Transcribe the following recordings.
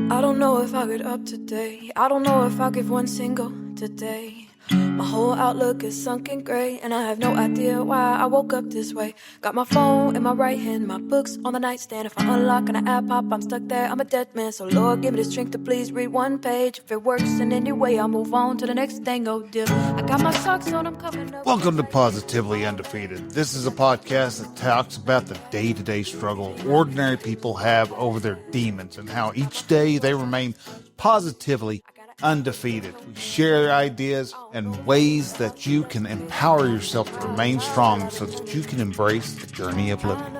I don't know if I'll get up today. I don't know if I'll give one single today. My whole outlook is sunken gray, and I have no idea why I woke up this way. Got my phone in my right hand, my books on the nightstand. If I unlock and I app pop, I'm stuck there, I'm a dead man. So Lord, give me the strength to please read one page. If it works in any way, I'll move on to the next thing, oh dear. I got my socks on, I'm coming up. Welcome to Positively Undefeated. This is a podcast that talks about the day-to-day struggle ordinary people have over their demons and how each day they remain positively undefeated. We share ideas and ways that you can empower yourself to remain strong so that you can embrace the journey of living.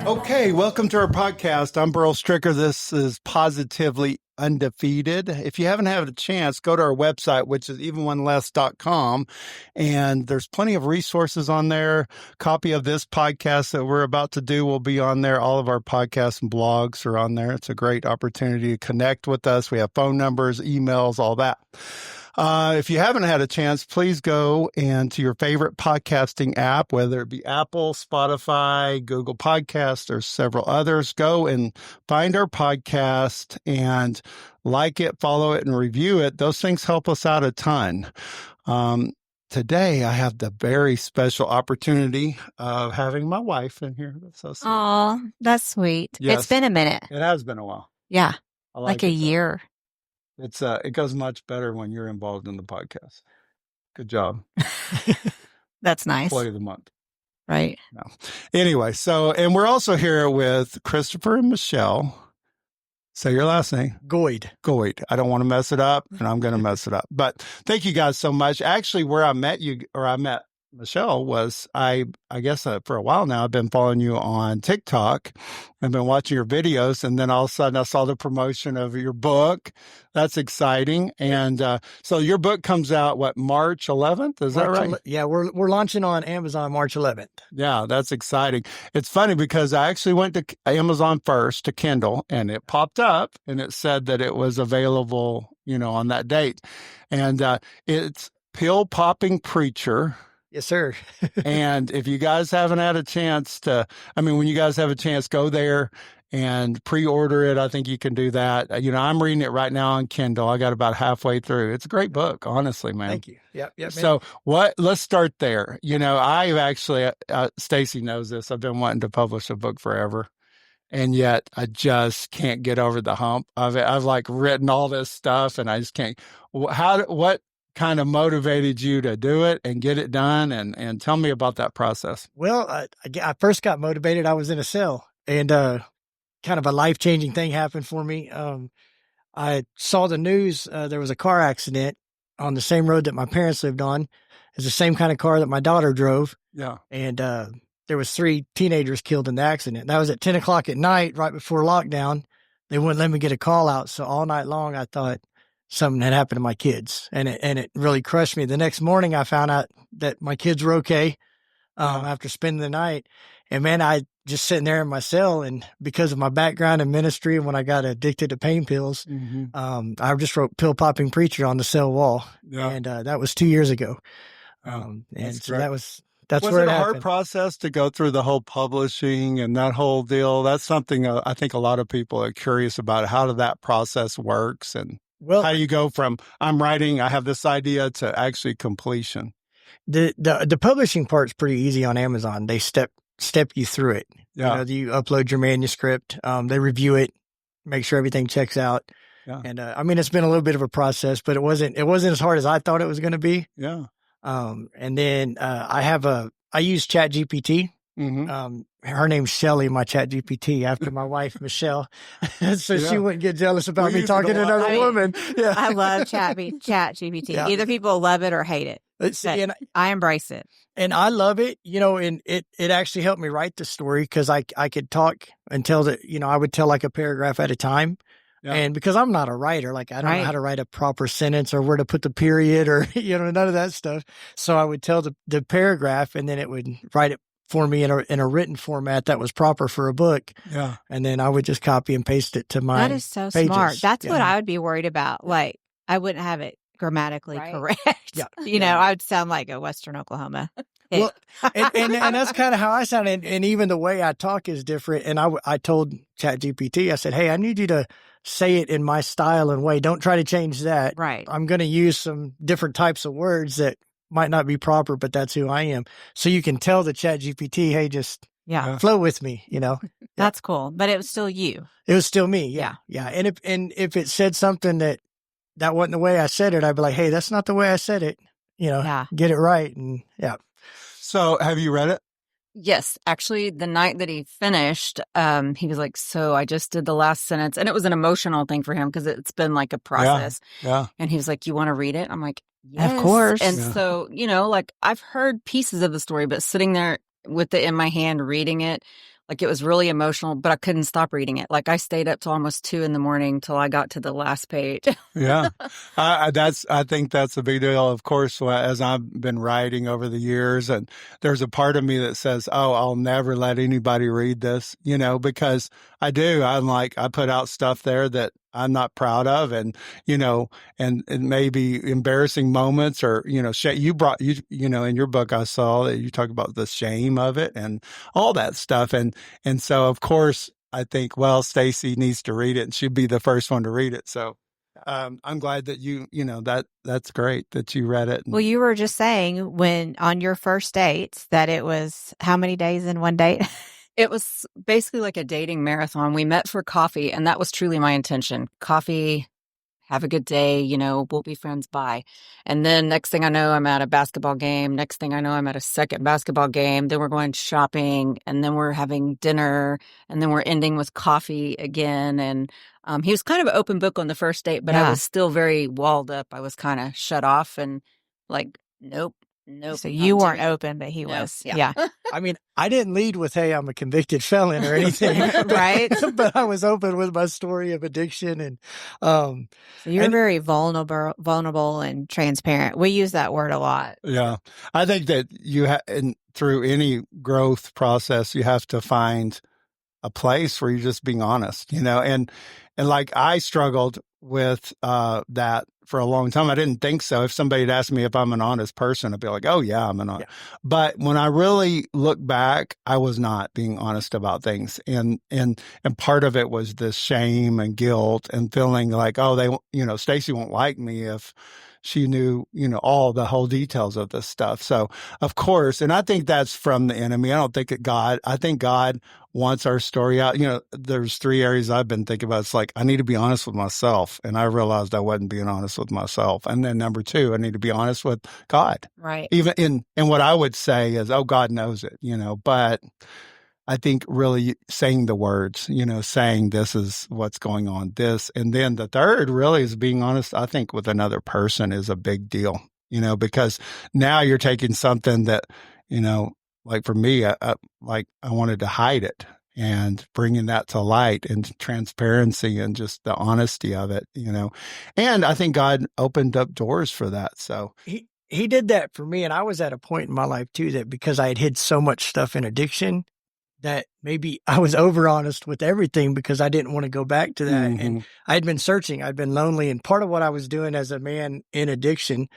Okay, welcome to our podcast. I'm Burl Stricker. This is Positively Undefeated. If you haven't had a chance, go to our website, which is evenoneless.com, and there's plenty of resources on there. Copy of this podcast that we're about to do will be on there. All of our podcasts and blogs are on there. It's a great opportunity to connect with us. We have phone numbers, emails, all that. If you haven't had a chance, please go and to your favorite podcasting app, whether it be Apple, Spotify, Google Podcasts, or several others. Go and find our podcast and like it, follow it, and review it. Those things help us out a ton. Today, I have the very special opportunity of having my wife in here. That's so sweet. Oh, that's sweet. Yes. It's been a minute. It has been a while. Yeah. I Like a it, though. year. It goes much better when you're involved in the podcast. Good job. That's nice. Employee of the month. Right. No. Anyway, and we're also here with Christopher and Michelle. Say your last name. Goid. I don't want to mess it up, and I'm going to mess it up. But thank you guys so much. Actually, where I met Michelle was, I guess for a while now, I've been following you on TikTok. I've been watching your videos, and then all of a sudden I saw the promotion of your book. That's exciting. And so your book comes out, March 11th? Is that right? Yeah, we're launching on Amazon March 11th. Yeah, that's exciting. It's funny because I actually went to Amazon first to Kindle, and it popped up, and it said that it was available, on that date. And it's Pill Popping Preacher. Yes, sir. And if you guys haven't had a chance when you guys have a chance, go there and pre-order it. I think you can do that. I'm reading it right now on Kindle. I got about halfway through. It's a great book, honestly, man. Thank you. Yep. So let's start there. I've actually, Stacy knows this. I've been wanting to publish a book forever. And yet I just can't get over the hump. I've written all this stuff and I just can't. What kind of motivated you to do it and get it done? And tell me about that process. Well, I first got motivated. I was in a cell, and kind of a life-changing thing happened for me. I saw the news. There was a car accident on the same road that my parents lived on. It's the same kind of car that my daughter drove. Yeah. And there was 3 teenagers killed in the accident. That was at 10 o'clock at night, right before lockdown. They wouldn't let me get a call out. So all night long, I thought something had happened to my kids, and it really crushed me. The next morning, I found out that my kids were okay after spending the night. And man, I just sitting there in my cell, and because of my background in ministry, when I got addicted to pain pills, I just wrote "Pill Popping Preacher" on the cell wall, and that was 2 years ago. And so that's where it happened. Was it a hard process to go through the whole publishing and that whole deal? That's something I think a lot of people are curious about. How did that process works, and how do you go from I'm writing, I have this idea, to actually completion? The publishing part's pretty easy on Amazon. They step you through it. Yeah. You upload your manuscript. They review it, make sure everything checks out. Yeah. And it's been a little bit of a process, but it wasn't as hard as I thought it was going to be. Yeah. And then I use ChatGPT. Her name's Shelly, my ChatGPT, after my wife, Michelle. So she wouldn't get jealous about me talking to another woman. Yeah. I love ChatGPT. Yeah. Either people love it or hate it. I embrace it. And I love it, and it actually helped me write the story because I could talk and tell that, I would tell like a paragraph at a time. Yeah. And because I'm not a writer, I don't know how to write a proper sentence or where to put the period or, none of that stuff. So I would tell the paragraph, and then it would write it for me in a written format that was proper for a book. Yeah. And then I would just copy and paste it to my That is so pages. smart. That's what I would be worried about. Like, I wouldn't have it grammatically correct. Yeah. I would sound like a Western Oklahoma. Well, and that's kind of how I sound. And even the way I talk is different. And I told ChatGPT, I said, hey, I need you to say it in my style and way. Don't try to change that. Right. I'm going to use some different types of words that might not be proper, but that's who I am. So you can tell the ChatGPT, hey, just flow with me, That's cool. But it was still you. It was still me. Yeah. And if it said something that wasn't the way I said it, I'd be like, hey, that's not the way I said it. Get it right. And So have you read it? Yes. Actually, the night that he finished, he was like, so I just did the last sentence. And it was an emotional thing for him because it's been like a process. Yeah. And he was like, you want to read it? I'm like, yes. Of course. And so, like I've heard pieces of the story, but sitting there with it in my hand, reading it, like it was really emotional, but I couldn't stop reading it. Like I stayed up till almost 2 a.m. till I got to the last page. Yeah. I think that's a big deal. Of course, as I've been writing over the years, and there's a part of me that says, oh, I'll never let anybody read this, because I do. I'm like, I put out stuff there that I'm not proud of, and and it may be embarrassing moments, or you brought in your book I saw that you talk about the shame of it and all that stuff, and so of course I think, well, Stacy needs to read it, and she'd be the first one to read it. So I'm glad that that's great that you read it. Well, you were just saying when on your first dates that it was how many days in one date? It was basically like a dating marathon. We met for coffee, and that was truly my intention. Coffee, have a good day, we'll be friends, bye. And then next thing I know, I'm at a basketball game. Next thing I know, I'm at a second basketball game. Then we're going shopping, and then we're having dinner, and then we're ending with coffee again. And he was kind of an open book on the first date, but I was still very walled up. I was kind of shut off and like, nope. So you weren't open, but he was. Yeah. I mean, I didn't lead with, hey, I'm a convicted felon or anything. Right. But I was open with my story of addiction. And so you're very vulnerable and transparent. We use that word a lot. Yeah. I think that through any growth process, you have to find a place where you're just being honest, and like I struggled with that for a long time. I didn't think so. If somebody had asked me if I'm an honest person, I'd be like, oh yeah, I'm an honest. Yeah. But when I really look back, I was not being honest about things. And part of it was this shame and guilt and feeling like, oh, Stacy won't like me if she knew, all the whole details of this stuff. So of course, and I think that's from the enemy. I don't think I think God wants our story out. There's 3 areas I've been thinking about. It's like, I need to be honest with myself. And I realized I wasn't being honest with myself. And then number 2, I need to be honest with God. Right. Even in what I would say is, oh, God knows it, but I think really saying the words, saying this is what's going on, this. And then the third really is being honest, I think, with another person is a big deal, because now you're taking something that, like for me, I wanted to hide it, and bringing that to light and transparency and just the honesty of it, and I think God opened up doors for that. So he did that for me. And I was at a point in my life too, that because I had hid so much stuff in addiction, that maybe I was over honest with everything because I didn't want to go back to that. Mm-hmm. And I'd been searching, I'd been lonely. And part of what I was doing as a man in addiction,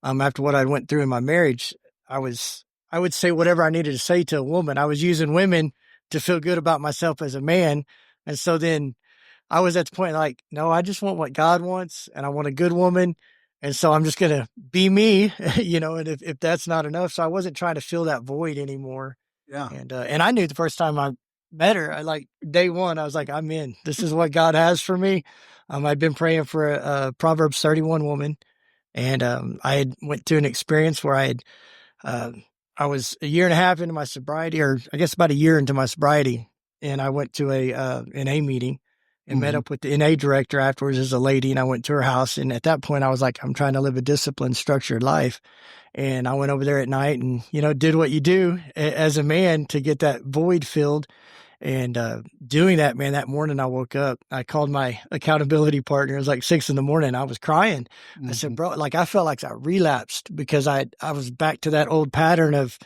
after what I went through in my marriage, I would say whatever I needed to say to a woman. I was using women to feel good about myself as a man. And so then I was at the point like, no, I just want what God wants, and I want a good woman. And so I'm just going to be me, and if that's not enough. So I wasn't trying to fill that void anymore. Yeah. And I knew the first time I met her, day one, I was like, I'm in. This is what God has for me. I'd been praying for a Proverbs 31 woman, and I had went through an experience where I was a year and a half into my sobriety, or I guess about a year into my sobriety, and I went to an A meeting and met up with the NA director afterwards as a lady, and I went to her house. And at that point, I was like, I'm trying to live a disciplined, structured life. And I went over there at night and, did what you do as a man to get that void filled. And doing that, man, that morning I woke up, I called my accountability partner. It was like 6 a.m. I was crying. I said, bro, I felt like I relapsed because I was back to that old pattern of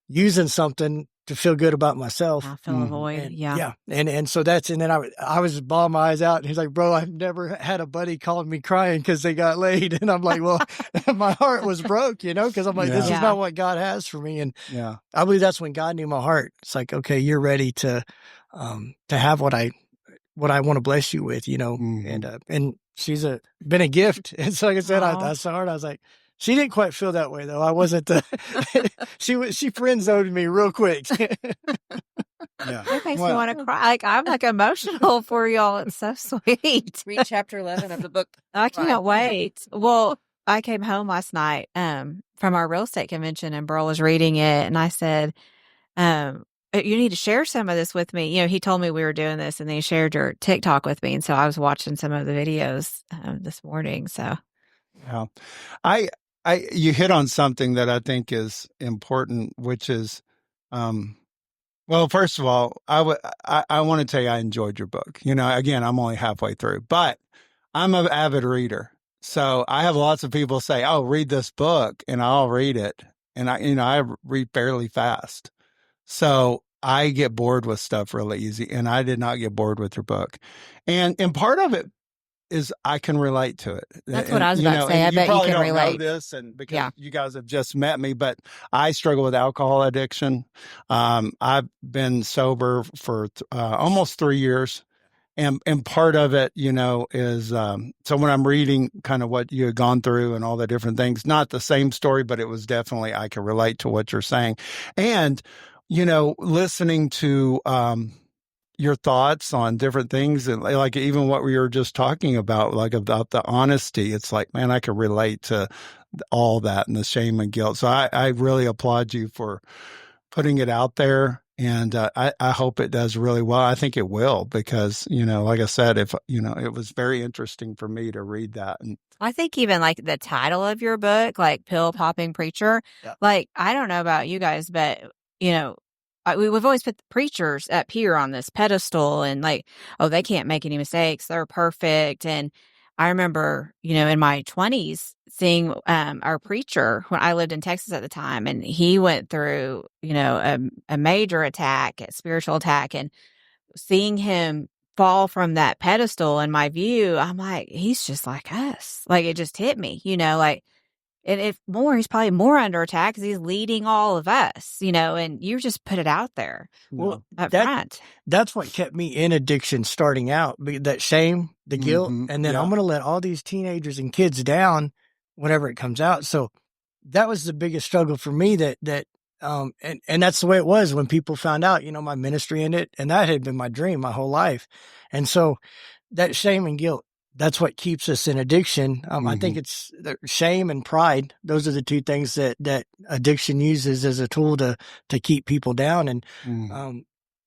using something to feel good about myself. I feel a void. And, Yeah. And so and then I was bawling my eyes out, and he's like, bro, I've never had a buddy calling me crying because they got laid. And I'm like, well, my heart was broke, because I'm like, this is not what God has for me. And I believe that's when God knew my heart. It's like, okay, you're ready to have what I want to bless you with, and she's been a gift. And so, like I said, I saw her, and I was like, she didn't quite feel that way though. I wasn't she friend zoned me real quick. It makes me want to cry. Like, I'm like emotional for y'all. It's so sweet. Read chapter 11 of the book. I can't wait. Well, I came home last night from our real estate convention, and Burl was reading it, and I said, you need to share some of this with me. He told me we were doing this, and then he shared your TikTok with me. And so I was watching some of the videos this morning. So, you hit on something that I think is important, which is, well, first of all, I want to tell you I enjoyed your book. Again, I'm only halfway through, but I'm an avid reader. So I have lots of people say, "Oh, read this book," and I'll read it. And I read fairly fast. So I get bored with stuff really easy, and I did not get bored with your book. And part of it is I can relate to it. That's what I was about to say. I bet you can relate. Know this, and because you guys have just met me, but I struggle with alcohol addiction. I've been sober for almost 3 years. And part of it, is so when I'm reading kind of what you had gone through and all the different things, not the same story, but it was definitely, I can relate to what you're saying. And, listening to your thoughts on different things, and like even what we were just talking about, like about the honesty, it's like, man, I can relate to all that and the shame and guilt. So I really applaud you for putting it out there. And I hope it does really well. I think it will, because, like I said, it was very interesting for me to read that. And I think even like the title of your book, like Pill Popping Preacher, like, I don't know about you guys, but, we've always put the preachers up here on this pedestal, and like, oh, they can't make any mistakes. They're perfect. And I remember, in my 20s seeing our preacher when I lived in Texas at the time, and he went through, a major attack, a spiritual attack, and seeing him fall from that pedestal in my view, I'm like, he's just like us. Like, it just hit me, like, and if more, he's probably more under attack because he's leading all of us, and you just put it out there. Well, up front. That's what kept me in addiction starting out, that shame, the guilt, and then I'm going to let all these teenagers and kids down whenever it comes out. So that was the biggest struggle for me, and that's the way it was when people found out, my ministry in it, and that had been my dream my whole life. And so that shame and guilt, that's what keeps us in addiction. I think it's shame and pride. Those are the two things that addiction uses as a tool to keep people down.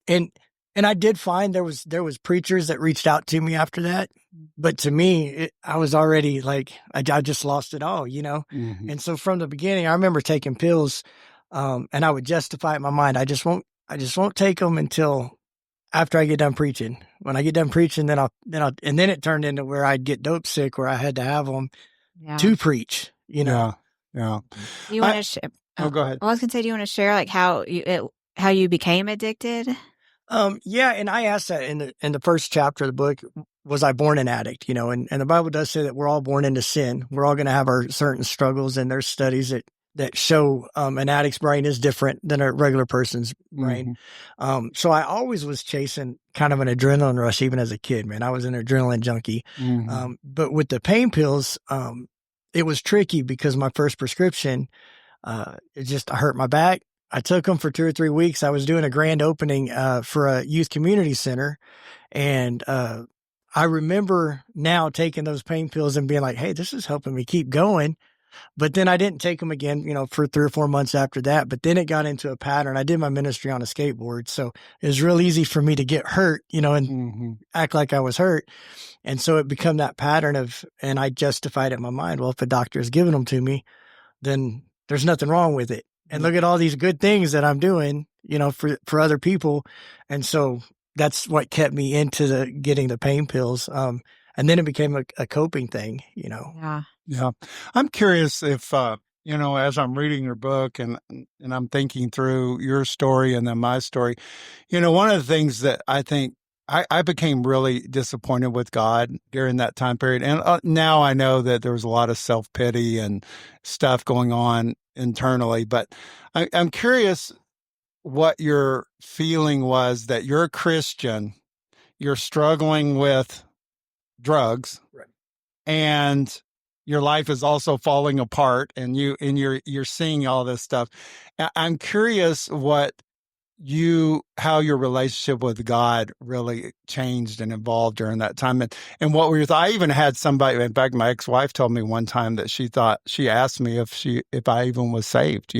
And I did find there was preachers that reached out to me after that, but to me, I was already like, I just lost it all, And so from the beginning, I remember taking pills, and I would justify it in my mind. I just won't take them until after I get done preaching. When I get done preaching, then it turned into where I'd get dope sick, where I had to have them to preach, Yeah. You want to share? Oh, go ahead. I was going to say, do you want to share like how you became addicted? And I asked that in the first chapter of the book, was I born an addict? And the Bible does say that we're all born into sin. We're all going to have our certain struggles, and there's studies that show an addict's brain is different than a regular person's brain. So I always was chasing kind of an adrenaline rush, even as a kid, man. I was an adrenaline junkie. But with the pain pills, it was tricky because my first prescription, I hurt my back. I took them for 2 or 3 weeks. I was doing a grand opening for a youth community center. And I remember now taking those pain pills and being like, hey, this is helping me keep going. But then I didn't take them again, for 3 or 4 months after that. But then it got into a pattern. I did my ministry on a skateboard. So it was real easy for me to get hurt, and act like I was hurt. And so it became that pattern and I justified it in my mind. Well, if a doctor is giving them to me, then there's nothing wrong with it. And look at all these good things that I'm doing, for other people. And so that's what kept me into getting the pain pills. And then it became a coping thing, Yeah. I'm curious if as I'm reading your book and I'm thinking through your story and then my story, one of the things that I think I became really disappointed with God during that time period. And now I know that there was a lot of self-pity and stuff going on internally, but I'm curious what your feeling was that you're a Christian, you're struggling with drugs, Right. and your life is also falling apart, and you're seeing all this stuff. I'm curious how your relationship with God really changed and evolved during that time, and what were your thoughts? I even had somebody, in fact, my ex-wife told me one time that she asked me if I even was saved.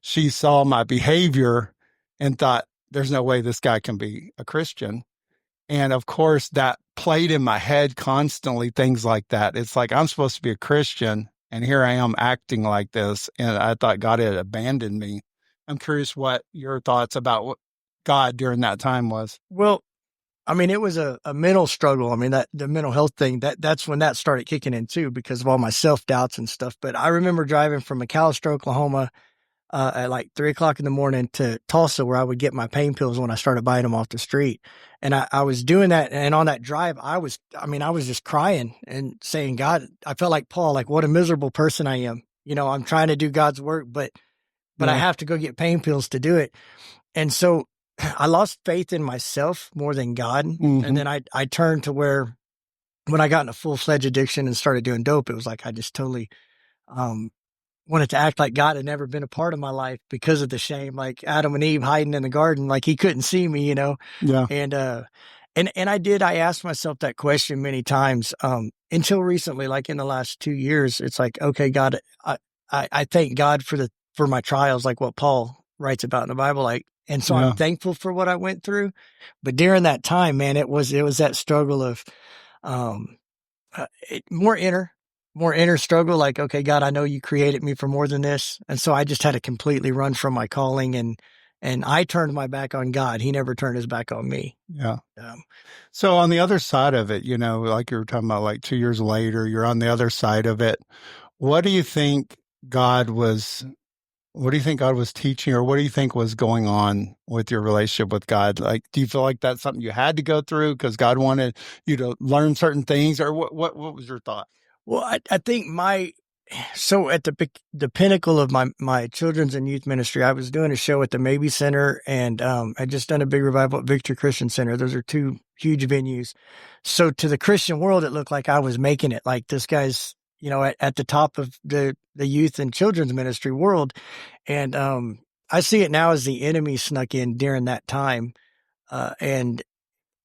She saw my behavior and thought, there's no way this guy can be a Christian. And of course, that played in my head constantly, things like that. It's like, I'm supposed to be a Christian, and here I am acting like this. And I thought God had abandoned me. I'm curious what your thoughts about what God during that time was. Well, I mean, it was a mental struggle. I mean, that the mental health thing, that's when that started kicking in too, because of all my self-doubts and stuff. But I remember driving from McAllister, Oklahoma, at like 3:00 in the morning to Tulsa, where I would get my pain pills when I started buying them off the street. And I was doing that. And on that drive, I was just crying and saying, God, I felt like Paul, like, what a miserable person I am. I'm trying to do God's work, but I have to go get pain pills to do it. And so I lost faith in myself more than God. Mm-hmm. And then I turned to where, when I got in a full-fledged addiction and started doing dope, it was like I just totally wanted to act like God had never been a part of my life because of the shame, like Adam and Eve hiding in the garden, like he couldn't see me, Yeah. And I asked myself that question many times, until recently, like in the last 2 years. It's like, okay, God, I thank God for my trials, like what Paul writes about in the Bible, like, and so I'm thankful for what I went through. But during that time, man, it was that struggle of, more inner struggle. Like, okay, God, I know you created me for more than this. And so I just had to completely run from my calling, and I turned my back on God. He never turned his back on me. Yeah. So on the other side of it, like you were talking about, like 2 years later, you're on the other side of it. What do you think God was teaching, or what do you think was going on with your relationship with God? Like, do you feel like that's something you had to go through because God wanted you to learn certain things, or what was your thought? Well, I think so at the pinnacle of my children's and youth ministry, I was doing a show at the Maybe Center, and I just done a big revival at Victory Christian Center. Those are two huge venues. So to the Christian world, it looked like I was making it. Like, this guy's, at the top of the youth and children's ministry world. And I see it now as the enemy snuck in during that time. And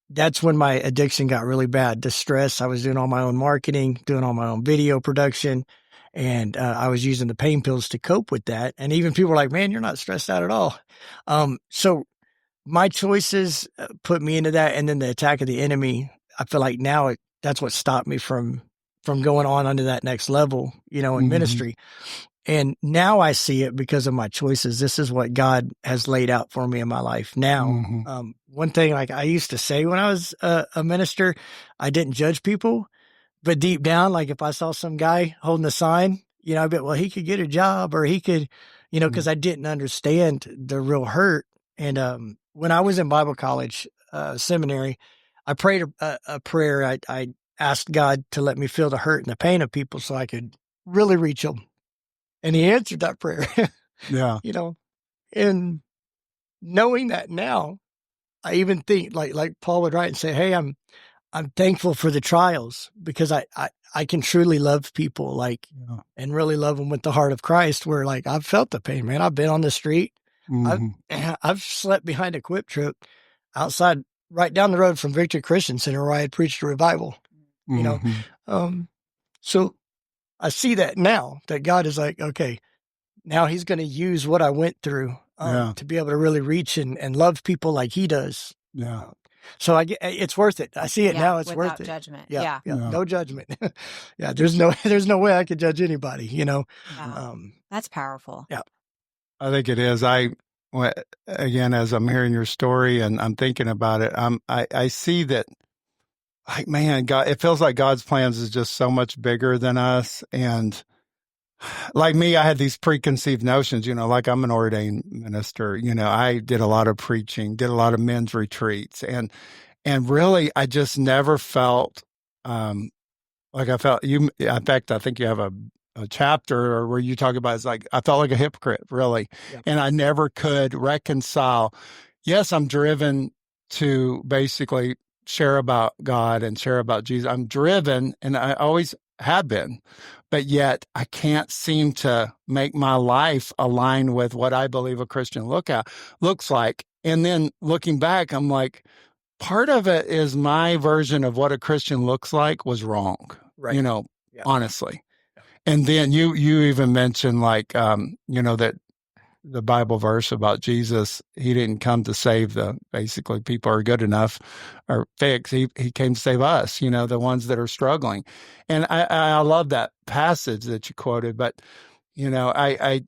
that's when my addiction got really bad. The stress, I was doing all my own marketing, doing all my own video production, and I was using the pain pills to cope with that. And even people were like, man, you're not stressed out at all. So my choices put me into that. And then the attack of the enemy, I feel like now that's what stopped me from going on onto that next level, in ministry. And now I see it because of my choices. This is what God has laid out for me in my life now. One thing, like I used to say when I was a minister, I didn't judge people, but deep down, like if I saw some guy holding a sign, I bet, well, he could get a job, or he could, because I didn't understand the real hurt. And when I was in Bible college, seminary, I prayed a prayer. I asked God to let me feel the hurt and the pain of people so I could really reach them. And he answered that prayer. Yeah. And knowing that now, I even think like Paul would write and say, hey, I'm thankful for the trials, because I can truly love people, and really love them with the heart of Christ, where like I've felt the pain, man. I've been on the street. I've slept behind a quip truck outside, right down the road from Victory Christian Center, where I had preached a revival, so I see that now, that God is like, okay, now he's going to use what I went through to be able to really reach and love people like he does. Yeah. So it's worth it. I see it now. It's worth it. Judgment. Yeah. No judgment. Yeah. There's no way I could judge anybody, That's powerful. Yeah. I think it is. Again, as I'm hearing your story and I'm thinking about it, I see that, like, man, God, it feels like God's plans is just so much bigger than us. And like me, I had these preconceived notions, like I'm an ordained minister, I did a lot of preaching, did a lot of men's retreats, and really, I just never felt, like I felt in fact, I think you have a chapter where you talk about, it's like, I felt like a hypocrite, really. Yep. And I never could reconcile. Yes, I'm driven to basically share about God and share about Jesus. I'm driven, and I always have been, but yet I can't seem to make my life align with what I believe a Christian looks like. And then looking back, I'm like, part of it is my version of what a Christian looks like was wrong, right? Honestly. Yeah. And then you even mentioned, like, that the Bible verse about Jesus, he didn't come to save basically people are good enough or fixed. He came to save us, the ones that are struggling. And I love that passage that you quoted, but, I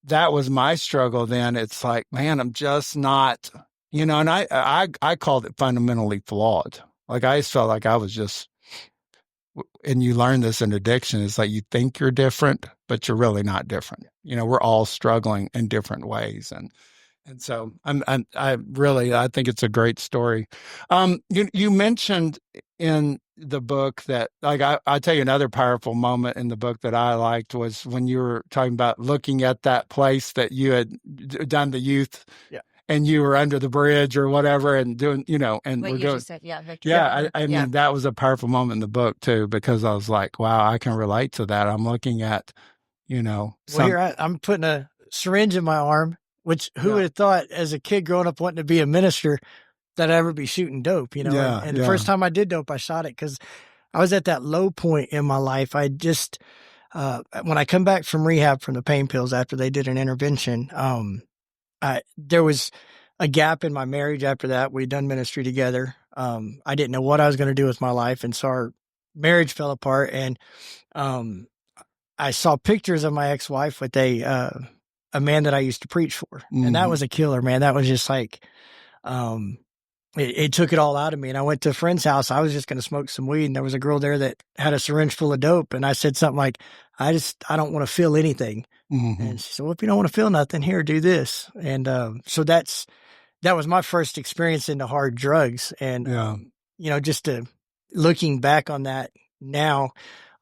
that was my struggle then. It's like, man, I'm just not, and I called it fundamentally flawed. Like, I just felt like I was just, and you learn this in addiction, it's like you think you're different, but you're really not different. We're all struggling in different ways. And so I think it's a great story. You mentioned in the book that, like, I'll tell you another powerful moment in the book that I liked was when you were talking about looking at that place that you had done the youth. Yeah. And you were under the bridge or whatever and doing, and what we're you doing. Just said, yeah, Victor. Yeah, I mean, that was a powerful moment in the book too, because I was like, wow, I can relate to that. I'm looking at, Well, here I'm putting a syringe in my arm, which who would have thought as a kid growing up wanting to be a minister that I'd ever be shooting dope, Yeah, and the first time I did dope, I shot it because I was at that low point in my life. I just, when I come back from rehab from the pain pills after they did an intervention, there was a gap in my marriage after that. We'd done ministry together. I didn't know what I was going to do with my life. And so our marriage fell apart. And I saw pictures of my ex-wife with a man that I used to preach for. Mm-hmm. And that was a killer, man. That was just like, it took it all out of me. And I went to a friend's house. I was just going to smoke some weed. And there was a girl there that had a syringe full of dope. And I said something like, I don't want to feel anything. Mm-hmm. And she said, well, if you don't want to feel nothing, here, do this. And so that was my first experience into hard drugs. And, just looking back on that now,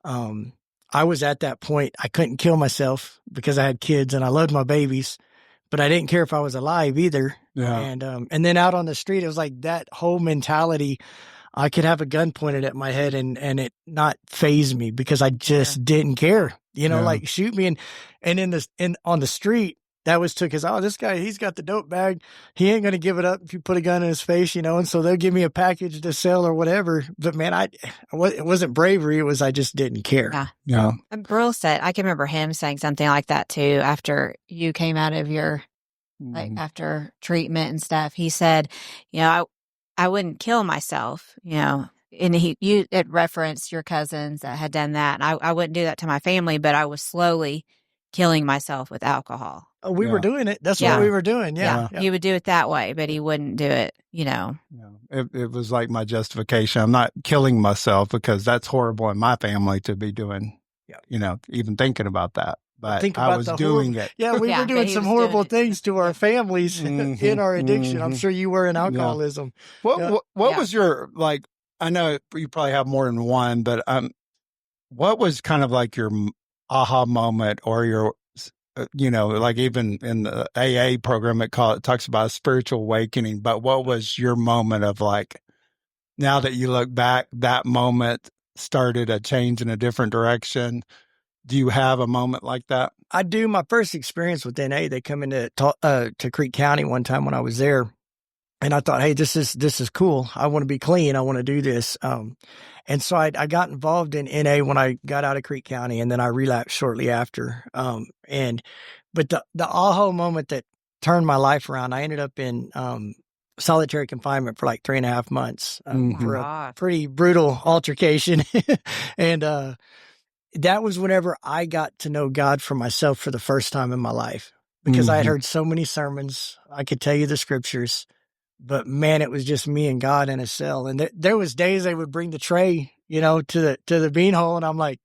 I was at that point. I couldn't kill myself because I had kids and I loved my babies, but I didn't care if I was alive either. Yeah. And then out on the street, it was like that whole mentality. I could have a gun pointed at my head and it not faze me because I just didn't care, like shoot me. And on the street, that was took as, this guy, he's got the dope bag. He ain't going to give it up if you put a gun in his face, and so they'll give me a package to sell or whatever. But man, it wasn't bravery. It was, I just didn't care. Yeah. And Burl said, I can remember him saying something like that too, after you came out of your, like after treatment and stuff. He said, I wouldn't kill myself, and you had referenced your cousins that had done that. And I wouldn't do that to my family, but I was slowly killing myself with alcohol. Oh, we were doing it. That's what we were doing. Yeah. He would do it that way, but he wouldn't do it, It was like my justification. I'm not killing myself because that's horrible in my family to be doing, even thinking about that. But I was doing it. Yeah, we were doing some horrible things to our families in our addiction. I'm sure you were in alcoholism. What was your, like, I know you probably have more than one, but what was kind of like your aha moment or your, like even in the AA program, it talks about a spiritual awakening, but what was your moment of, like, now that you look back, that moment started a change in a different direction? Do you have a moment like that? I do. My first experience with NA, they come into to Creek County one time when I was there, and I thought, hey, this is cool. I want to be clean. I want to do this. And so I got involved in NA when I got out of Creek County, and then I relapsed shortly after. But the aha moment that turned my life around, I ended up in solitary confinement for like 3.5 months for a pretty brutal altercation, and that was whenever I got to know God for myself for the first time in my life, because I had heard so many sermons. I could tell you the scriptures, but man, it was just me and God in a cell. And there was days they would bring the tray, to the beanhole, and I'm like,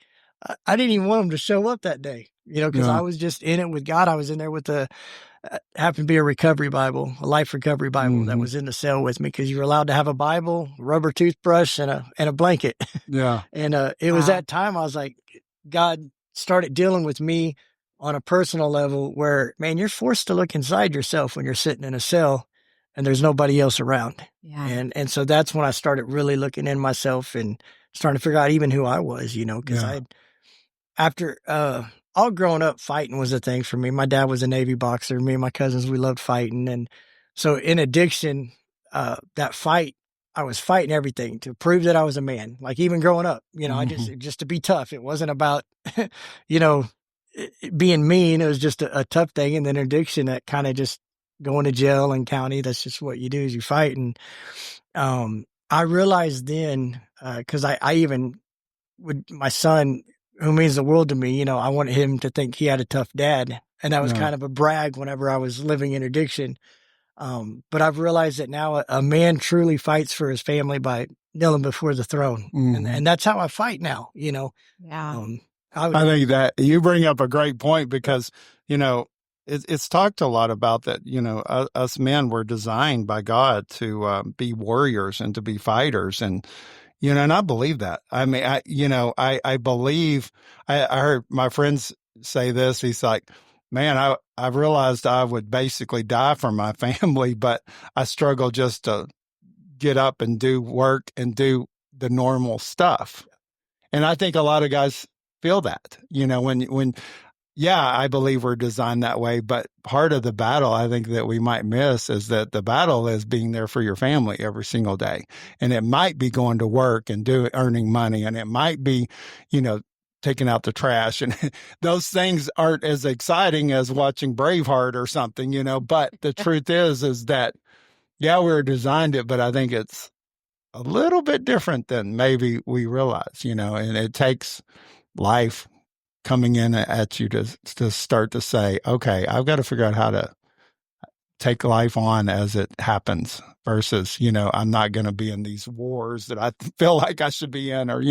I didn't even want them to show up that day, because I was just in it with God. I was in there with happened to be a recovery Bible, a life recovery Bible that was in the cell with me, because you were allowed to have a Bible, rubber toothbrush, and a blanket. Yeah. And it was that time I was like, God started dealing with me on a personal level where, man, you're forced to look inside yourself when you're sitting in a cell and there's nobody else around. Yeah. And so that's when I started really looking in myself and starting to figure out even who I was, because after all growing up, fighting was a thing for me. My dad was a Navy boxer. Me and my cousins, we loved fighting. And so in addiction, that fight, I was fighting everything to prove that I was a man. Like even growing up, I just to be tough. It wasn't about, being mean. It was just a tough thing. And then addiction, that kind of just going to jail and county. That's just what you do, is you fight. And I realized then, because I even with my son, who means the world to me, I wanted him to think he had a tough dad. And that was kind of a brag whenever I was living in addiction. But I've realized that now a man truly fights for his family by kneeling before the throne. And that's how I fight now, Yeah. I think that you bring up a great point, because, it's talked a lot about that, us men were designed by God to be warriors and to be fighters. And I believe that. I mean, I believe, I heard my friends say this. He's like, man, I realized I would basically die for my family, but I struggle just to get up and do work and do the normal stuff. And I think a lot of guys feel that, when I believe we're designed that way. But part of the battle I think that we might miss is that the battle is being there for your family every single day. And it might be going to work and earning money. And it might be, taking out the trash. And those things aren't as exciting as watching Braveheart or something, but the truth is that, we're designed it, but I think it's a little bit different than maybe we realize, and it takes life coming in at you to start to say, okay, I've got to figure out how to take life on as it happens versus, I'm not going to be in these wars that I feel like I should be in, or,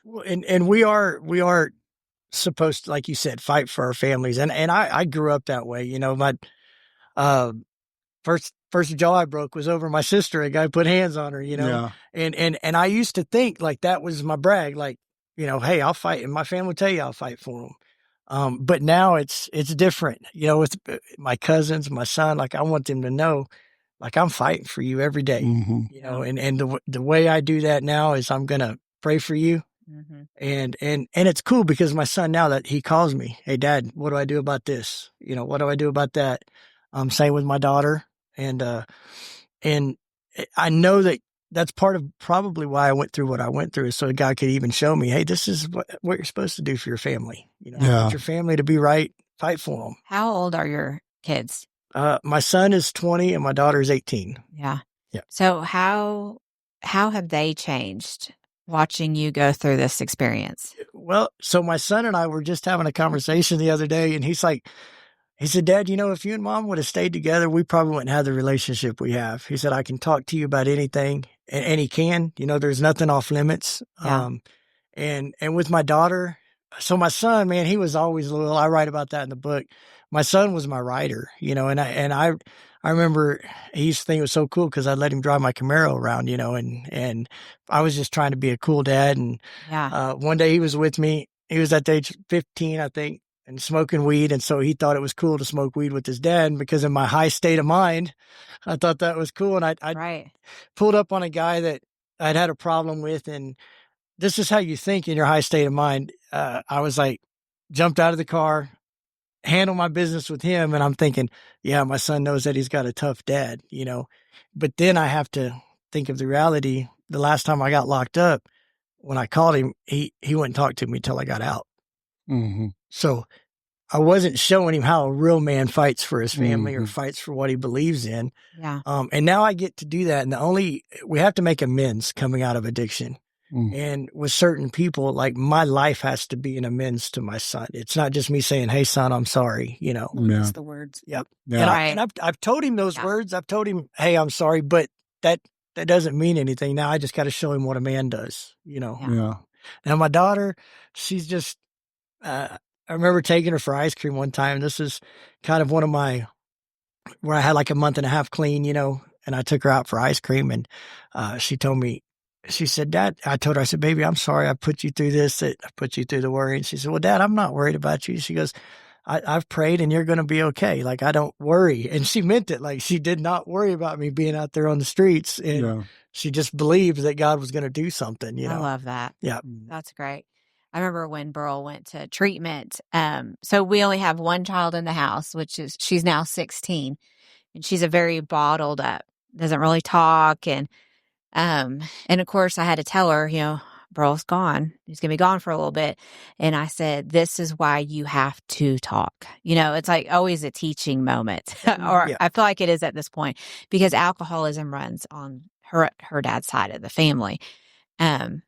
Well, and we are supposed to, like you said, fight for our families. And I grew up that way. My first jaw I broke was over my sister. A guy put hands on her, and I used to think like that was my brag. Like, hey, I'll fight, and my family will tell you I'll fight for them. But now it's different, with my cousins, my son. Like I want them to know, like I'm fighting for you every day, and the way I do that now is I'm going to pray for you. And it's cool because my son, now that he calls me, hey dad, what do I do about this? What do I do about that? Same with my daughter. And I know that that's part of probably why I went through what I went through, is so God could even show me, hey, this is what you're supposed to do for your family. Want your family to be right, fight for them. How old are your kids? My son is 20 and my daughter is 18. Yeah. Yeah. So how have they changed watching you go through this experience? Well, so my son and I were just having a conversation the other day, and he said, Dad, if you and Mom would have stayed together, we probably wouldn't have the relationship we have. He said, I can talk to you about anything, and he can, there's nothing off limits. Yeah. And with my daughter, so my son, man, he was always loyal. I write about that in the book. My son was my rider, and I remember he used to think it was so cool because I'd let him drive my Camaro around, and I was just trying to be a cool dad. And one day he was with me. He was at the age 15, I think, and smoking weed. And so he thought it was cool to smoke weed with his dad. And because in my high state of mind, I thought that was cool. And I pulled up on a guy that I'd had a problem with. And this is how you think in your high state of mind. I was like, jumped out of the car, handle my business with him. And I'm thinking, yeah, my son knows that he's got a tough dad, but then I have to think of the reality. The last time I got locked up, when I called him, he wouldn't talk to me till I got out. So I wasn't showing him how a real man fights for his family or fights for what he believes in. Yeah. And now I get to do that. And we have to make amends coming out of addiction. And with certain people, like my life has to be an amends to my son. It's not just me saying, hey son, I'm sorry, That's the words. Yep. Yeah. And I've told him those words. I've told him, hey, I'm sorry, but that doesn't mean anything. Now I just got to show him what a man does, Yeah. Now, my daughter, she's just, I remember taking her for ice cream one time. This is kind of one of my, where I had like a month and a half clean, and I took her out for ice cream, and she told me, she said, Dad, I told her, I said, baby, I'm sorry I put you through this. I put you through the worry. And she said, well, Dad, I'm not worried about you. She goes, I've prayed and you're going to be okay. Like, I don't worry. And she meant it. Like, she did not worry about me being out there on the streets. And she just believed that God was going to do something, I love that. Yeah. That's great. I remember when Burl went to treatment. So we only have one child in the house, she's now 16, and she's a very bottled up, doesn't really talk. And of course I had to tell her, Burl's gone. He's going to be gone for a little bit. And I said, this is why you have to talk. It's like always a teaching moment, or I feel like it is at this point, because alcoholism runs on her dad's side of the family. And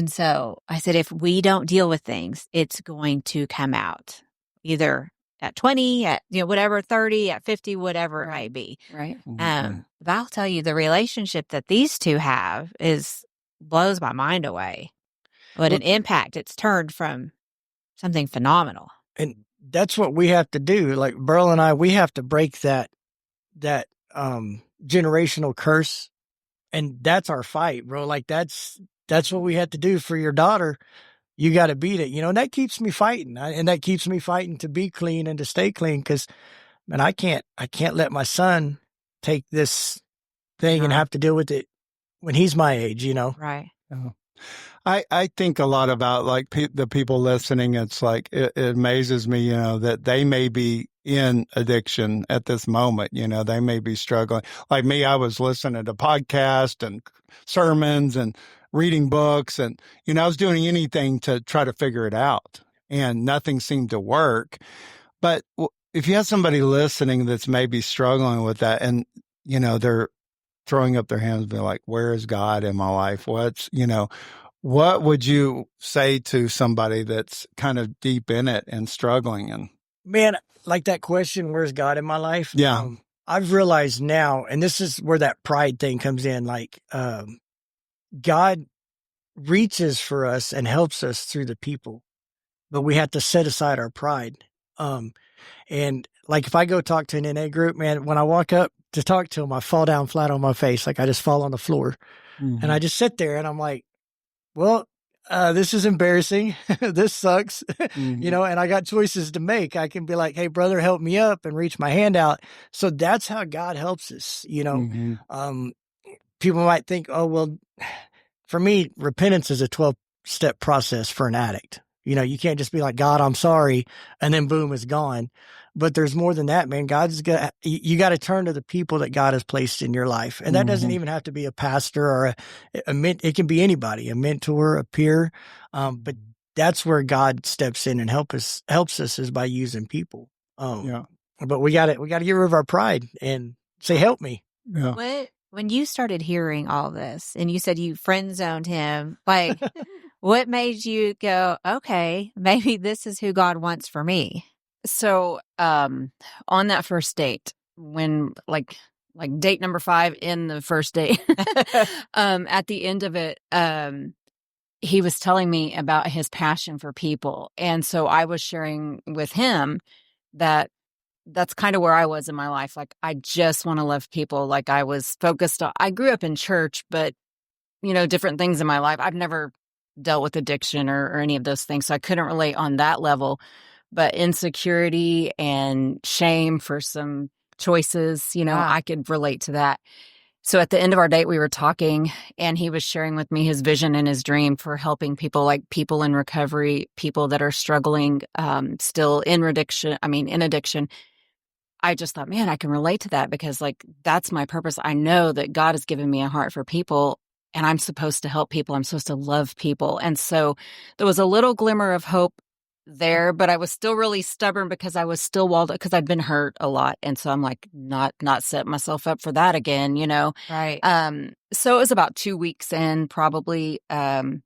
so I said, if we don't deal with things, it's going to come out either at 20, at, whatever, 30, at 50, whatever it may be. Right. But I'll tell you, the relationship that these two have blows my mind away. What an impact it's turned from something phenomenal. And that's what we have to do. Like Burl and I, we have to break that generational curse. And that's our fight, bro. Like that's what we had to do for your daughter. You got to beat it, and that keeps me fighting. And that keeps me fighting to be clean and to stay clean. Cause man, I can't let my son take this thing and have to deal with it when he's my age, Right. I think a lot about like the people listening. It's like, it amazes me, that they may be in addiction at this moment. They may be struggling. Like me, I was listening to podcasts and sermons and reading books, and, I was doing anything to try to figure it out, and nothing seemed to work. But if you have somebody listening that's maybe struggling with that, and, they're throwing up their hands and be like, where is God in my life? What would you say to somebody that's kind of deep in it and struggling? And man, like that question, where's God in my life? Yeah. I've realized now, and this is where that pride thing comes in. Like, God reaches for us and helps us through the people, but we have to set aside our pride. And like, if I go talk to an NA group, man, when I walk up to talk to them, I fall down flat on my face. Like I just fall on the floor and I just sit there and I'm like, well, this is embarrassing. This sucks, and I got choices to make. I can be like, hey, brother, help me up, and reach my hand out. So that's how God helps us. People might think, oh, well, for me, repentance is a 12-step process for an addict. You can't just be like, God, I'm sorry, and then boom, it's gone. But there's more than that, man. You got to turn to the people that God has placed in your life. And that doesn't even have to be a pastor or it can be anybody, a mentor, a peer. But that's where God steps in and helps us is by using people. But we got to get rid of our pride and say, help me. Yeah. When you started hearing all this and you said you friend zoned him, like, what made you go, okay, maybe this is who God wants for me? So, on that first date, when like date number 5 in the first date, at the end of it, he was telling me about his passion for people. And so I was sharing with him that that's kind of where I was in my life. Like, I just want to love people. Like, I was focused on, I grew up in church, but, different things in my life. I've never dealt with addiction or any of those things. So I couldn't relate on that level. But insecurity and shame for some choices, I could relate to that. So at the end of our date, we were talking and he was sharing with me his vision and his dream for helping people, like people in recovery, people that are struggling, still in addiction. I just thought, man, I can relate to that because like, that's my purpose. I know that God has given me a heart for people and I'm supposed to help people. I'm supposed to love people. And so there was a little glimmer of hope there, but I was still really stubborn because I was still walled up because I'd been hurt a lot. And so I'm like, not setting myself up for that again, Right. So it was about 2 weeks in probably, that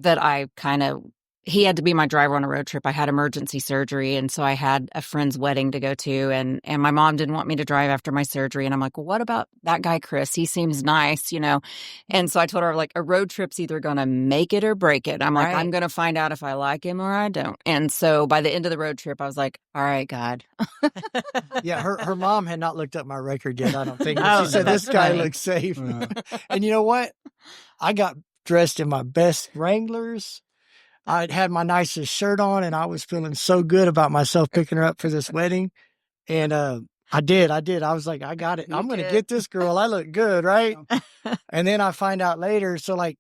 I kind of, he had to be my driver on a road trip. I had emergency surgery. And so I had a friend's wedding to go to. And my mom didn't want me to drive after my surgery. And I'm like, well, what about that guy, Chris? He seems nice, you know? And so I told her, like, a road trip's either going to make it or break it. I'm like, I'm going to find out if I like him or I don't. And so by the end of the road trip, I was like, all right, God. Yeah, her mom had not looked up my record yet, I don't think. Oh, She said, that's this guy funny. looks safe. And you know what? I got dressed in my best Wranglers. I had my nicest shirt on, and I was feeling so good about myself picking her up for this wedding. And I did. I was like, I got it. I'm going to get this girl. I look good, right? And then I find out later. So like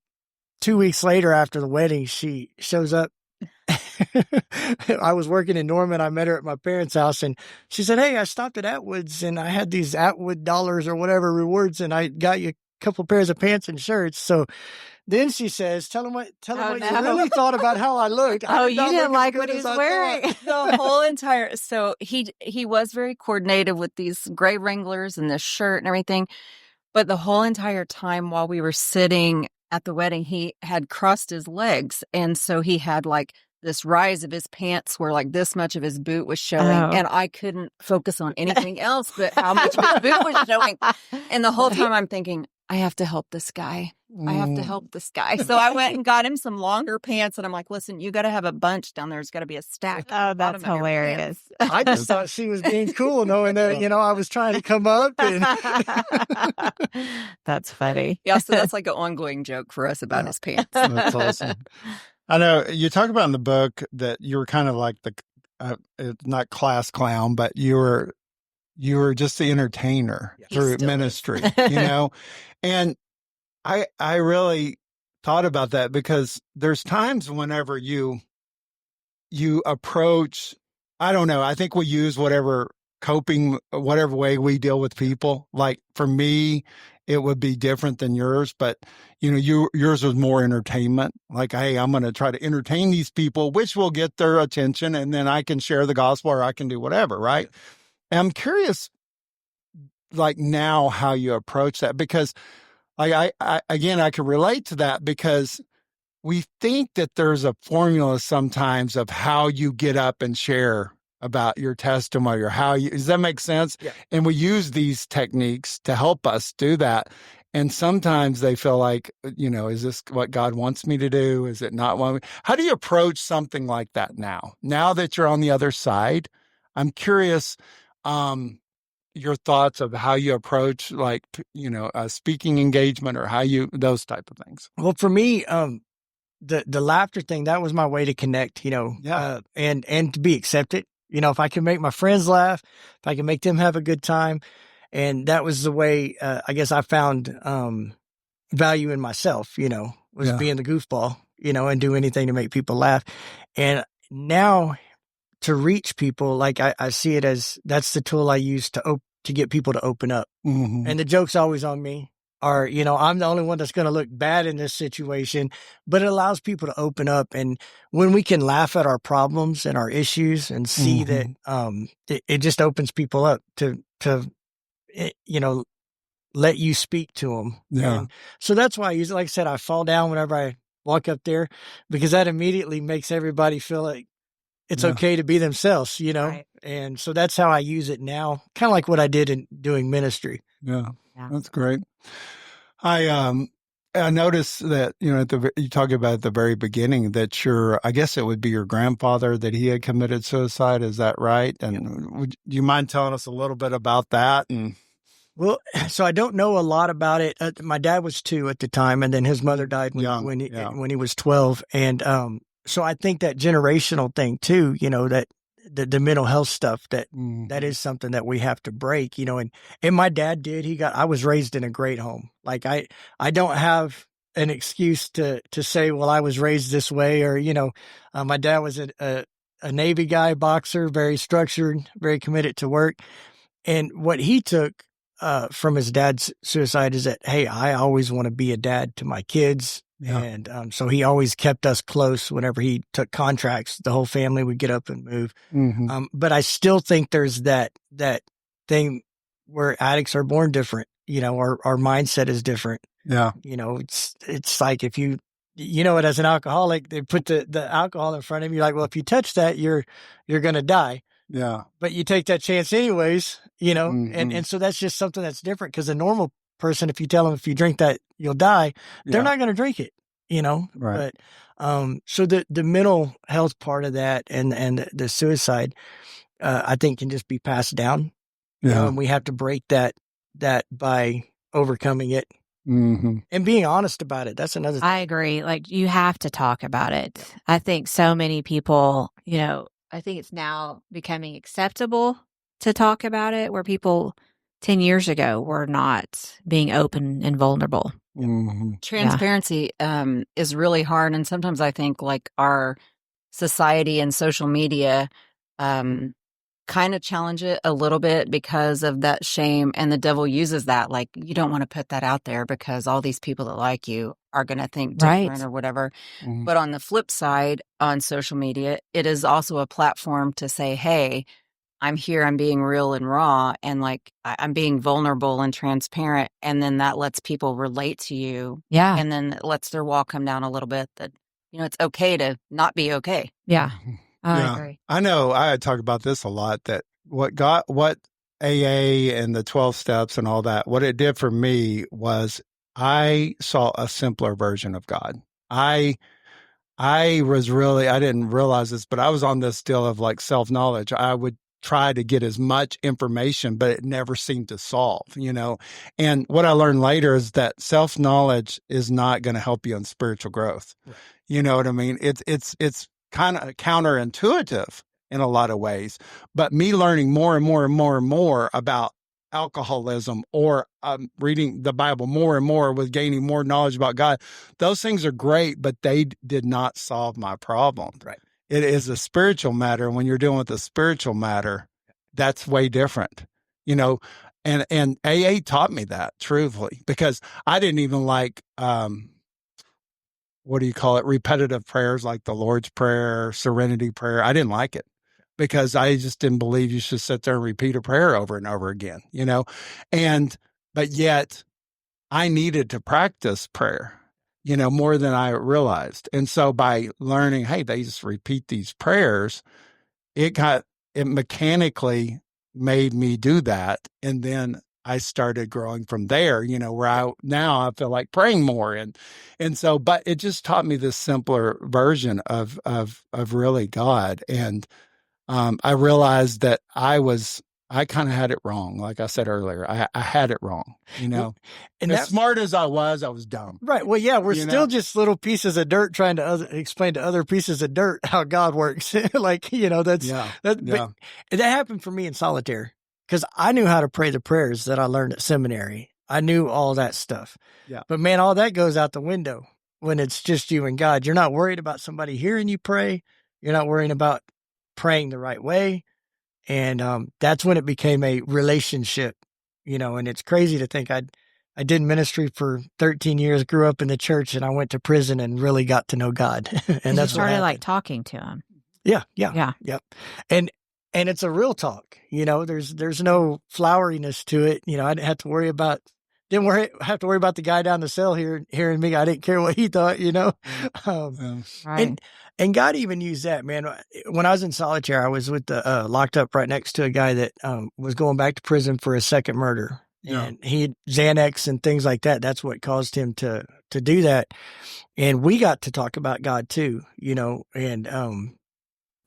2 weeks later after the wedding, she shows up. I was working in Norman. I met her at my parents' house, and she said, hey, I stopped at Atwood's, and I had these Atwood dollars or whatever rewards, and I got you a couple pairs of pants and shirts. So then she says, tell him what you really thought about how I looked. You didn't like what he was wearing. The whole entire, so he was very coordinated with these gray Wranglers and this shirt and everything. But the whole entire time while we were sitting at the wedding, he had crossed his legs. And so he had like this rise of his pants where like this much of his boot was showing. And I couldn't focus on anything else but how much of his boot was showing. And the whole time I'm thinking, I have to help this guy. I have to help this guy. So I went and got him some longer pants. And I'm like, listen, you got to have a bunch down there. There's got to be a stack. Oh, that's hilarious. I just thought she was being cool, knowing that, I was trying to come up. And That's funny. Yeah, so that's like an ongoing joke for us about his pants. That's awesome. I know you talk about in the book that you were kind of like not class clown, but you were just the entertainer through ministry, and I really thought about that because there's times whenever you approach, I don't know, I think we use whatever way we deal with people. Like for me, it would be different than yours, but yours was more entertainment. Like, hey, I'm going to try to entertain these people, which will get their attention, and then I can share the gospel or I can do whatever, right? And I'm curious, like now, how you approach that, because like I can relate to that because we think that there's a formula sometimes of how you get up and share about your testimony or does that make sense? Yeah. And we use these techniques to help us do that. And sometimes they feel like, is this what God wants me to do? Is it not? How do you approach something like that now? Now that you're on the other side, I'm curious, your thoughts of how you approach like, a speaking engagement or those type of things. Well, for me, the laughter thing, that was my way to connect, and to be accepted. If I can make my friends laugh, if I can make them have a good time. And that was the way, I guess I found, value in myself, was being the goofball, and do anything to make people laugh. And now to reach people, like I see it as that's the tool I use to get people to open up. Mm-hmm. And the joke's always on me. Or, I'm the only one that's going to look bad in this situation, but it allows people to open up. And when we can laugh at our problems and our issues and see that, it just opens people up to let you speak to them. Yeah. And so that's why I use it. Like I said, I fall down whenever I walk up there because that immediately makes everybody feel like it's okay to be themselves, Right. And so that's how I use it now, kind of like what I did in doing ministry. Yeah. That's great. I noticed that, you talk about at the very beginning that I guess it would be your grandfather that he had committed suicide. Is that right? And would you mind telling us a little bit about that? And well, so I don't know a lot about it. My dad was 2 at the time, and then his mother died when he was 12. And so I think that generational thing too, that the mental health stuff that is something that we have to break, and my dad did. I was raised in a great home. Like I don't have an excuse to say, well, I was raised this way, or, my dad was a Navy guy, boxer, very structured, very committed to work. And what he took from his dad's suicide is that, hey, I always want to be a dad to my kids. Yeah. And so he always kept us close whenever he took contracts. The whole family would get up and move. Mm-hmm. But I still think there's that thing where addicts are born different. Our mindset is different. Yeah. It's like if you you know it as an alcoholic, they put the alcohol in front of you. Like, well, if you touch that, you're going to die. Yeah. But you take that chance anyways, you know? Mhm. And so that's just something that's different, because a normal person, if you tell them, if you drink that, you'll die, they're Yeah. not going to drink it, you know? Right. But, so the mental health part of that and the suicide, I think can just be passed down. You know, Yeah. and we have to break that by overcoming it Mhm. and being honest about it. That's another thing. I agree. Like, you have to talk about it. I think so many people, you know, I think it's now becoming acceptable to talk about it, where people 10 years ago were not being open and vulnerable. Mhm. Transparency is really hard. And sometimes I think like our society and social media kind of challenge it a little bit because of that shame. And the devil uses that. Like, you don't want to put that out there because all these people that like you are going to think different Right. or whatever. Mhm. But on the flip side, on social media, it is also a platform to say, hey, I'm here, I'm being real and raw, and like I'm being vulnerable and transparent. And then that lets people relate to you. Yeah. And then it lets their wall come down a little bit, that, you know, it's okay to not be okay. Yeah. I Yeah. agree. I know I talk about this a lot, that what AA and the 12 steps and all that, what it did for me was I saw a simpler version of God. I didn't realize this, but I was on this deal of like self-knowledge. I would try to get as much information, but it never seemed to solve, you know? And what I learned later is that self-knowledge is not going to help you in spiritual growth. Right. You know what I mean? It's kind of counterintuitive in a lot of ways, but me learning more and more and more and more about alcoholism, or reading the Bible more and more with gaining more knowledge about God, those things are great, but they did not solve my problem. Right. It is a spiritual matter. And when you're dealing with a spiritual matter, that's way different, you know. And AA taught me that, truthfully, because I didn't even like what do you call it? Repetitive prayers like the Lord's Prayer, Serenity Prayer. I didn't like it because I just didn't believe you should sit there and repeat a prayer over and over again, you know? But yet I needed to practice prayer, you know, more than I realized. And so by learning, hey, they just repeat these prayers, it mechanically made me do that. And then I started growing from there, you know, where now I feel like praying more. And so, but it just taught me this simpler version of really God. And I realized that I kind of had it wrong. Like I said earlier, I had it wrong, you know. And as smart as I was dumb. Right. Well, yeah, we're You still know? just little pieces of dirt trying to explain to other pieces of dirt how God works. Like, you know, But that happened for me in solitaire, because I knew how to pray the prayers that I learned at seminary. I knew all that stuff. Yeah. But man, all that goes out the window when it's just you and God. You're not worried about somebody hearing you pray. You're not worrying about praying the right way. And that's when it became a relationship, you know. And it's crazy to think I did ministry for 13 years, grew up in the church, and I went to prison and really got to know God. And that's you started what like talking to him. Yeah. Yeah. And it's a real talk, you know. There's no floweriness to it. You know, I didn't have to worry about the guy down the cell hearing me. I didn't care what he thought, you know. Right. And God even used that, man. When I was in solitaire, I was with the locked up right next to a guy that was going back to prison for a second murder. Yeah. And he had Xanax and things like that. That's what caused him to do that. And we got to talk about God too, you know. And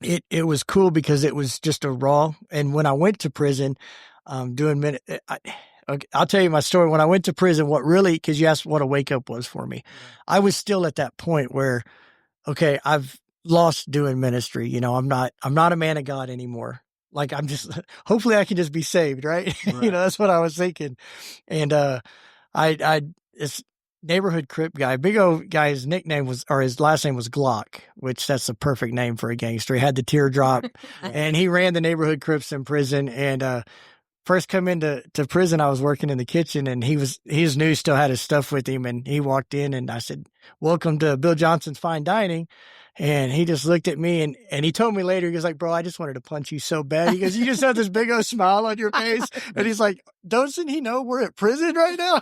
it was cool because it was just a raw. And when I went to prison, doing I'll tell you my story. When I went to prison, because you asked what a wake up was for me. Yeah. I was still at that point where, okay, I've lost doing ministry. You know, I'm not a man of God anymore. Like, I'm just, hopefully I can just be saved. Right. You know, that's what I was thinking. And, this neighborhood Crip guy, big old guy, his last name was Glock, which that's the perfect name for a gangster. He had the teardrop and he ran the neighborhood Crips in prison. And, first come into prison, I was working in the kitchen, and he knew he still had his stuff with him, and he walked in, and I said, "Welcome to Bill Johnson's Fine Dining." And he just looked at me and he told me later, he was like, bro, I just wanted to punch you so bad. He goes, you just have this big old smile on your face. And he's like, doesn't he know we're at prison right now?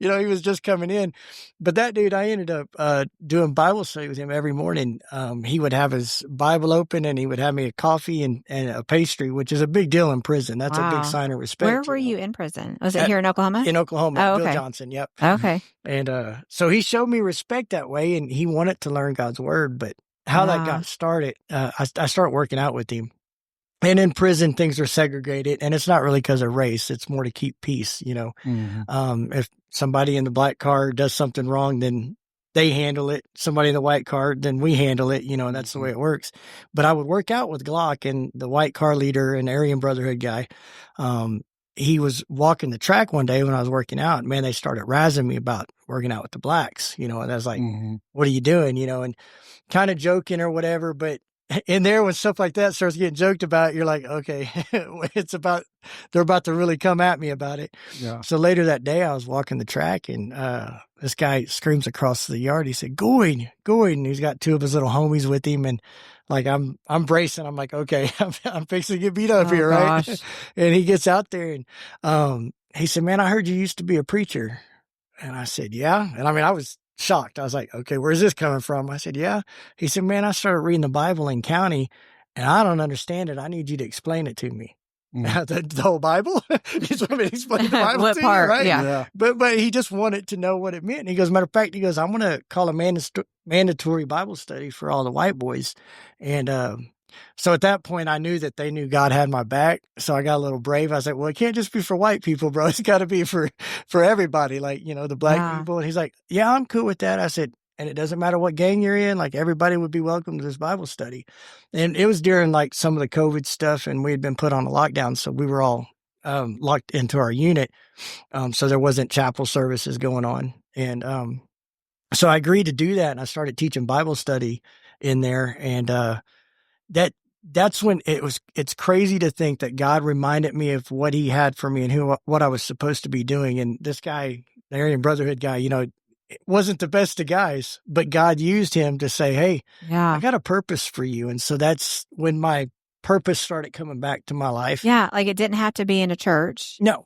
He was just coming in. But that dude, I ended up doing Bible study with him every morning. He would have his Bible open and he would have me a coffee and a pastry, which is a big deal in prison. That's a big sign of respect. Where were you in prison? Was it here in Oklahoma? In Oklahoma. Oh, okay. Bill Johnson. Yep. Okay. And so he showed me respect that way, and he wanted to learn God's word. But how that got started, I started working out with him. And in prison, things are segregated, and it's not really because of race. It's more to keep peace, If somebody in the black car does something wrong, then they handle it. Somebody in the white car, then we handle it, and that's the way it works. But I would work out with Glock, and the white car leader and Aryan Brotherhood guy, he was walking the track one day when I was working out. Man, they started razzing me about working out with the blacks, and I was like, what are you doing? And kind of joking or whatever. But in there, when stuff like that starts getting joked about, you're like, okay, they're about to really come at me about it. Yeah. So later that day, I was walking the track and this guy screams across the yard. He said, Goid. And he's got two of his little homies with him. And like, I'm bracing. I'm like, okay, I'm fixing to get beat up here. Gosh. Right. And he gets out there and he said, man, I heard you used to be a preacher. And I said, yeah. And I mean, I was shocked. I was like, okay, where's this coming from? I said, yeah. He said, man, I started reading the Bible in county and I don't understand it. I need you to explain it to me. The whole Bible? He just wanted me to explain the Bible what to part? You, right? Yeah. But he just wanted to know what it meant. And he goes, matter of fact, I'm going to call a mandatory Bible study for all the white boys. And so at that point, I knew that they knew God had my back. So I got a little brave. I was like, well, it can't just be for white people, bro. It's got to be for everybody, like, the black people. And he's like, yeah, I'm cool with that. I said, and it doesn't matter what gang you're in, like everybody would be welcome to this Bible study. And it was during like some of the COVID stuff and we had been put on a lockdown. So we were all locked into our unit. So there wasn't chapel services going on. And so I agreed to do that. And I started teaching Bible study in there. And that's when it's crazy to think that God reminded me of what he had for me and what I was supposed to be doing. And this guy, the Aryan Brotherhood guy, wasn't the best of guys, but God used him to say, hey, I got a purpose for you. And so that's when my purpose started coming back to my life. Yeah. Like it didn't have to be in a church. No.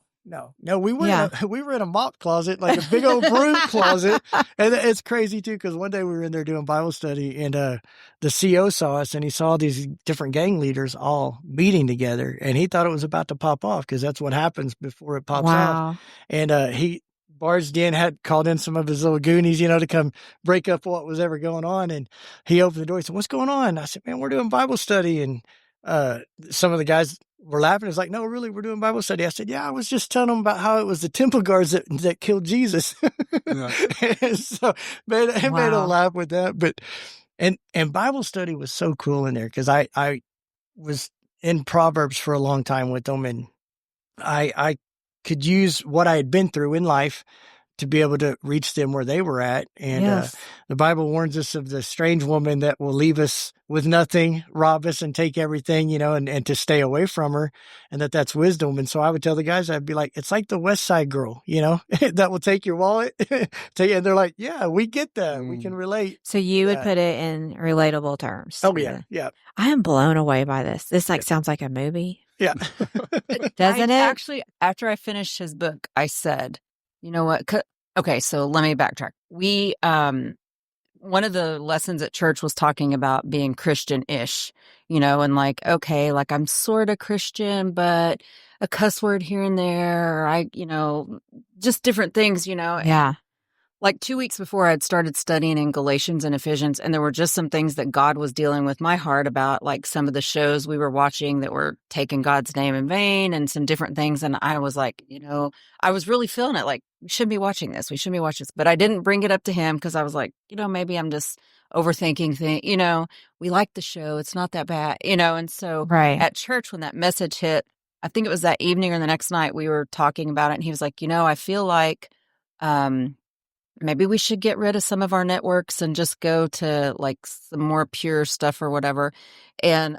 We were in a mop closet, like a big old broom closet. And it's crazy too, because one day we were in there doing Bible study and the CO saw us and he saw these different gang leaders all meeting together and he thought it was about to pop off because that's what happens before it pops off. And he barged in, had called in some of his little goonies, to come break up what was ever going on. And he opened the door. He said, what's going on? I said, man, we're doing Bible study. And some of the guys were laughing. It's like, no, really, we're doing Bible study. I said, yeah, I was just telling them about how it was the temple guards that killed Jesus. And so made them laugh with that. But, and Bible study was so cool in there because I was in Proverbs for a long time with them. And I could use what I had been through in life to be able to reach them where they were at. And the Bible warns us of the strange woman that will leave us with nothing, rob us and take everything, and to stay away from her, and that's wisdom. And so I would tell the guys, I'd be like, it's like the West Side Girl, that will take your wallet. And they're like, yeah, we get that. We can relate. So you would put it in relatable terms. Oh, yeah. Yeah. I am blown away by this. This sounds like a movie. Yeah. Doesn't it? Actually, after I finished his book, I said, you know what? Okay, so let me backtrack. We, one of the lessons at church was talking about being Christian-ish, and like, okay, like I'm sort of Christian, but a cuss word here and there, or just different things, Yeah. Like 2 weeks before, I had started studying in Galatians and Ephesians, and there were just some things that God was dealing with my heart about, like some of the shows we were watching that were taking God's name in vain and some different things. And I was like, I was really feeling it, like, we shouldn't be watching this. We shouldn't be watching this. But I didn't bring it up to him because I was like, maybe I'm just overthinking things. We like the show. It's not that bad, And so at church, when that message hit, I think it was that evening or the next night, we were talking about it. And he was like, I feel like maybe we should get rid of some of our networks and just go to like some more pure stuff or whatever. And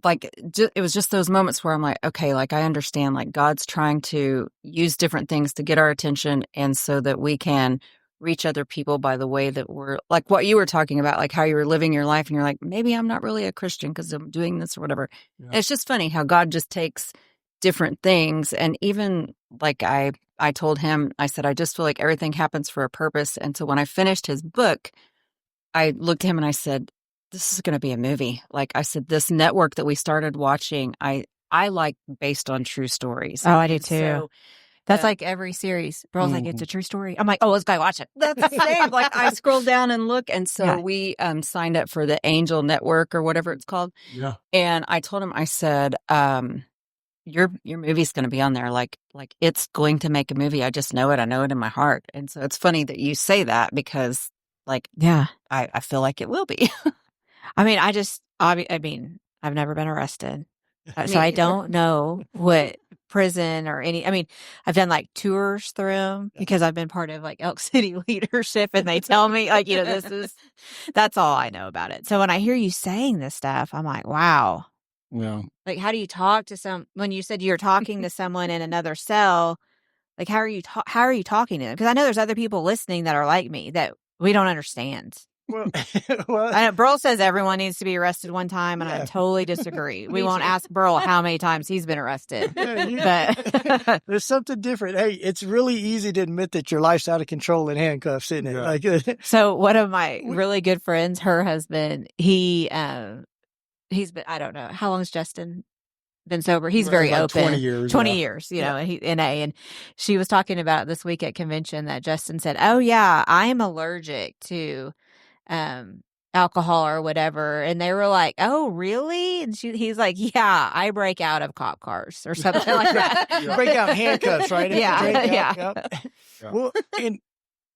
it was just those moments where I'm like, okay, like I understand, like God's trying to use different things to get our attention, and so that we can reach other people by the way that we're like what you were talking about, like how you were living your life and you're like, maybe I'm not really a Christian because I'm doing this or whatever. Yeah. And it's just funny how God just takes different things. And even like I told him, I said, I just feel like everything happens for a purpose. And so when I finished his book, I looked at him and I said, this is going to be a movie. Like I said, this network that we started watching, I like based on true stories. Oh, I do And too. so, That's like every series. Burl's like, it's a true story. I'm like, oh, let's go watch it. that's the same. Like I scroll down and look. And so Yeah. we signed up for the Angel Network or whatever it's called. Yeah. And I told him, I said, your movie's going to be on there. Like it's going to make a movie. I just know it. I know it in my heart. And so it's funny that you say that because like, Yeah. I feel like it will be. I mean, I've never been arrested. Me So I either. don't know what prison or I've done like tours through them because I've been part of like Elk City leadership and they tell me like, that's all I know about it. So when I hear you saying this stuff, I'm like, wow. Yeah. Like, how do you talk to when you said you're talking to someone in another cell, like, how are you talking to them? Because I know there's other people listening that are like me that we don't understand. Well, I know Burl says everyone needs to be arrested one time, and I Yeah. totally disagree. We Me won't too. ask Burl how many times he's been arrested. But there's something different. Hey, it's really easy to admit that your life's out of control in handcuffs, isn't it? Yeah. Like, so one of my really good friends, her husband, he's been, I don't know, how long has Justin been sober? He's very like open. 20 years. 20 yeah. years, and he NA. And she was talking about this week at convention that Justin said, oh yeah, I am allergic to alcohol or whatever. And they were like, oh really? And he's like, yeah, I break out of cop cars or something like that. You break out handcuffs, right? Yeah, Drink out, yeah. yep. Yeah. Well, and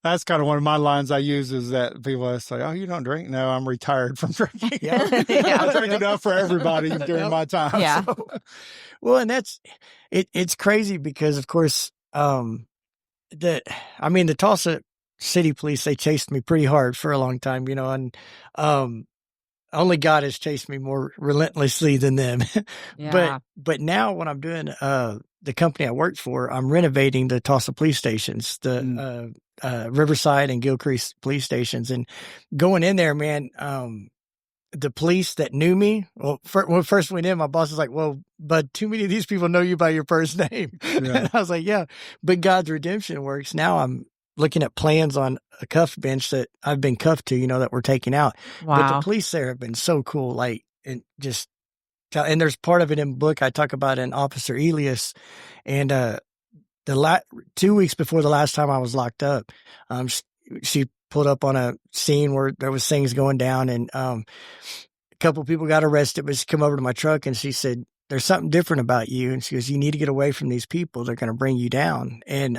That's kind of one of my lines I use is that people say, oh, you don't drink? No, I'm retired from drinking. Yeah. Yeah. I drink enough for everybody during my time. Yeah. So. well, and that's it's crazy because, of course, the Tulsa City Police, they chased me pretty hard for a long time, and only God has chased me more relentlessly than them. Yeah. But now when I'm doing the company I work for, I'm renovating the Tulsa police stations, the Riverside and Gilcrease police stations, and going in there, man. The police that knew me, when I first went in, my boss was like, well, but too many of these people know you by your first name. Yeah. And I was like, yeah, but God's redemption works. Now I'm looking at plans on a cuff bench that I've been cuffed to, that we're taking out. But the Wow. police there have been so cool. Like, and there's part of it in the book. I talk about an Officer Elias, and 2 weeks before the last time I was locked up, she pulled up on a scene where there was things going down, and a couple of people got arrested, but she come over to my truck and she said, there's something different about you. And she goes, you need to get away from these people. They're going to bring you down. And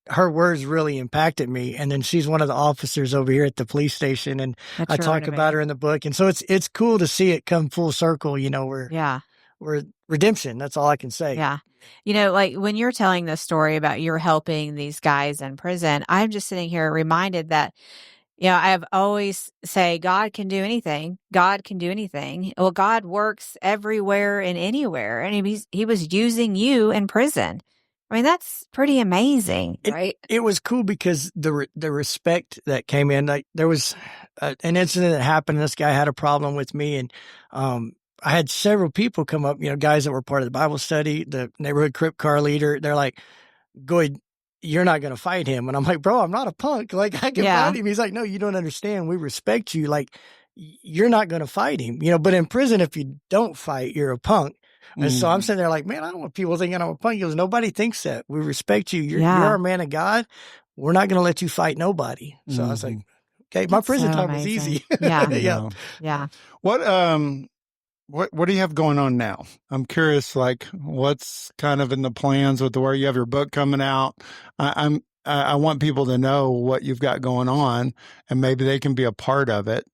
her words really impacted me. And then she's one of the officers over here at the police station. And That's I really talk about her in the book. And so it's cool to see it come full circle, Yeah. we're redemption. That's all I can say. Yeah. Like when you're telling this story about you're helping these guys in prison, I'm just sitting here reminded that, I've always say God can do anything. God can do anything. Well, God works everywhere and anywhere. And he was using you in prison. That's pretty amazing, right? It was cool because the respect that came in, like there was an incident that happened. And this guy had a problem with me, and I had several people come up, guys that were part of the Bible study, the neighborhood Crip car leader. They're like, Goid, you're not going to fight him. And I'm like, bro, I'm not a punk. Like, I can fight him. He's like, no, you don't understand. We respect you. Like, you're not going to fight him, but in prison, if you don't fight, you're a punk. And so I'm sitting there like, man, I don't want people thinking I'm a punk. He goes, nobody thinks that. We respect you. You're a man of God. We're not going to let you fight nobody. So I was like, okay, my prison so time was amazing. easy. Yeah. Yeah. What do you have going on now? I'm curious, like what's kind of in the plans with where you have your book coming out. I want people to know what you've got going on, and maybe they can be a part of it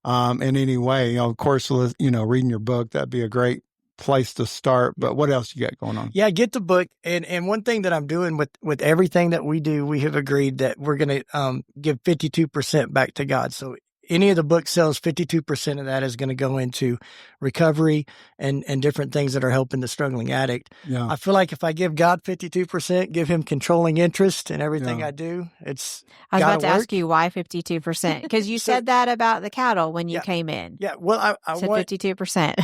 in any way. Of course, reading your book, that'd be a great place to start. But what else you got going on? Yeah, get the book. And one thing that I'm doing with everything that we do, we have agreed that we're going to give 52% back to God. So any of the book sales, 52% of that is going to go into recovery and different things that are helping the struggling addict. Yeah. I feel like if I give God 52%, give him controlling interest in everything I do, it's I was gotta about to work. ask you why 52%, because you So- said that about the cattle when you came in. Yeah. Well, I Said want 52%.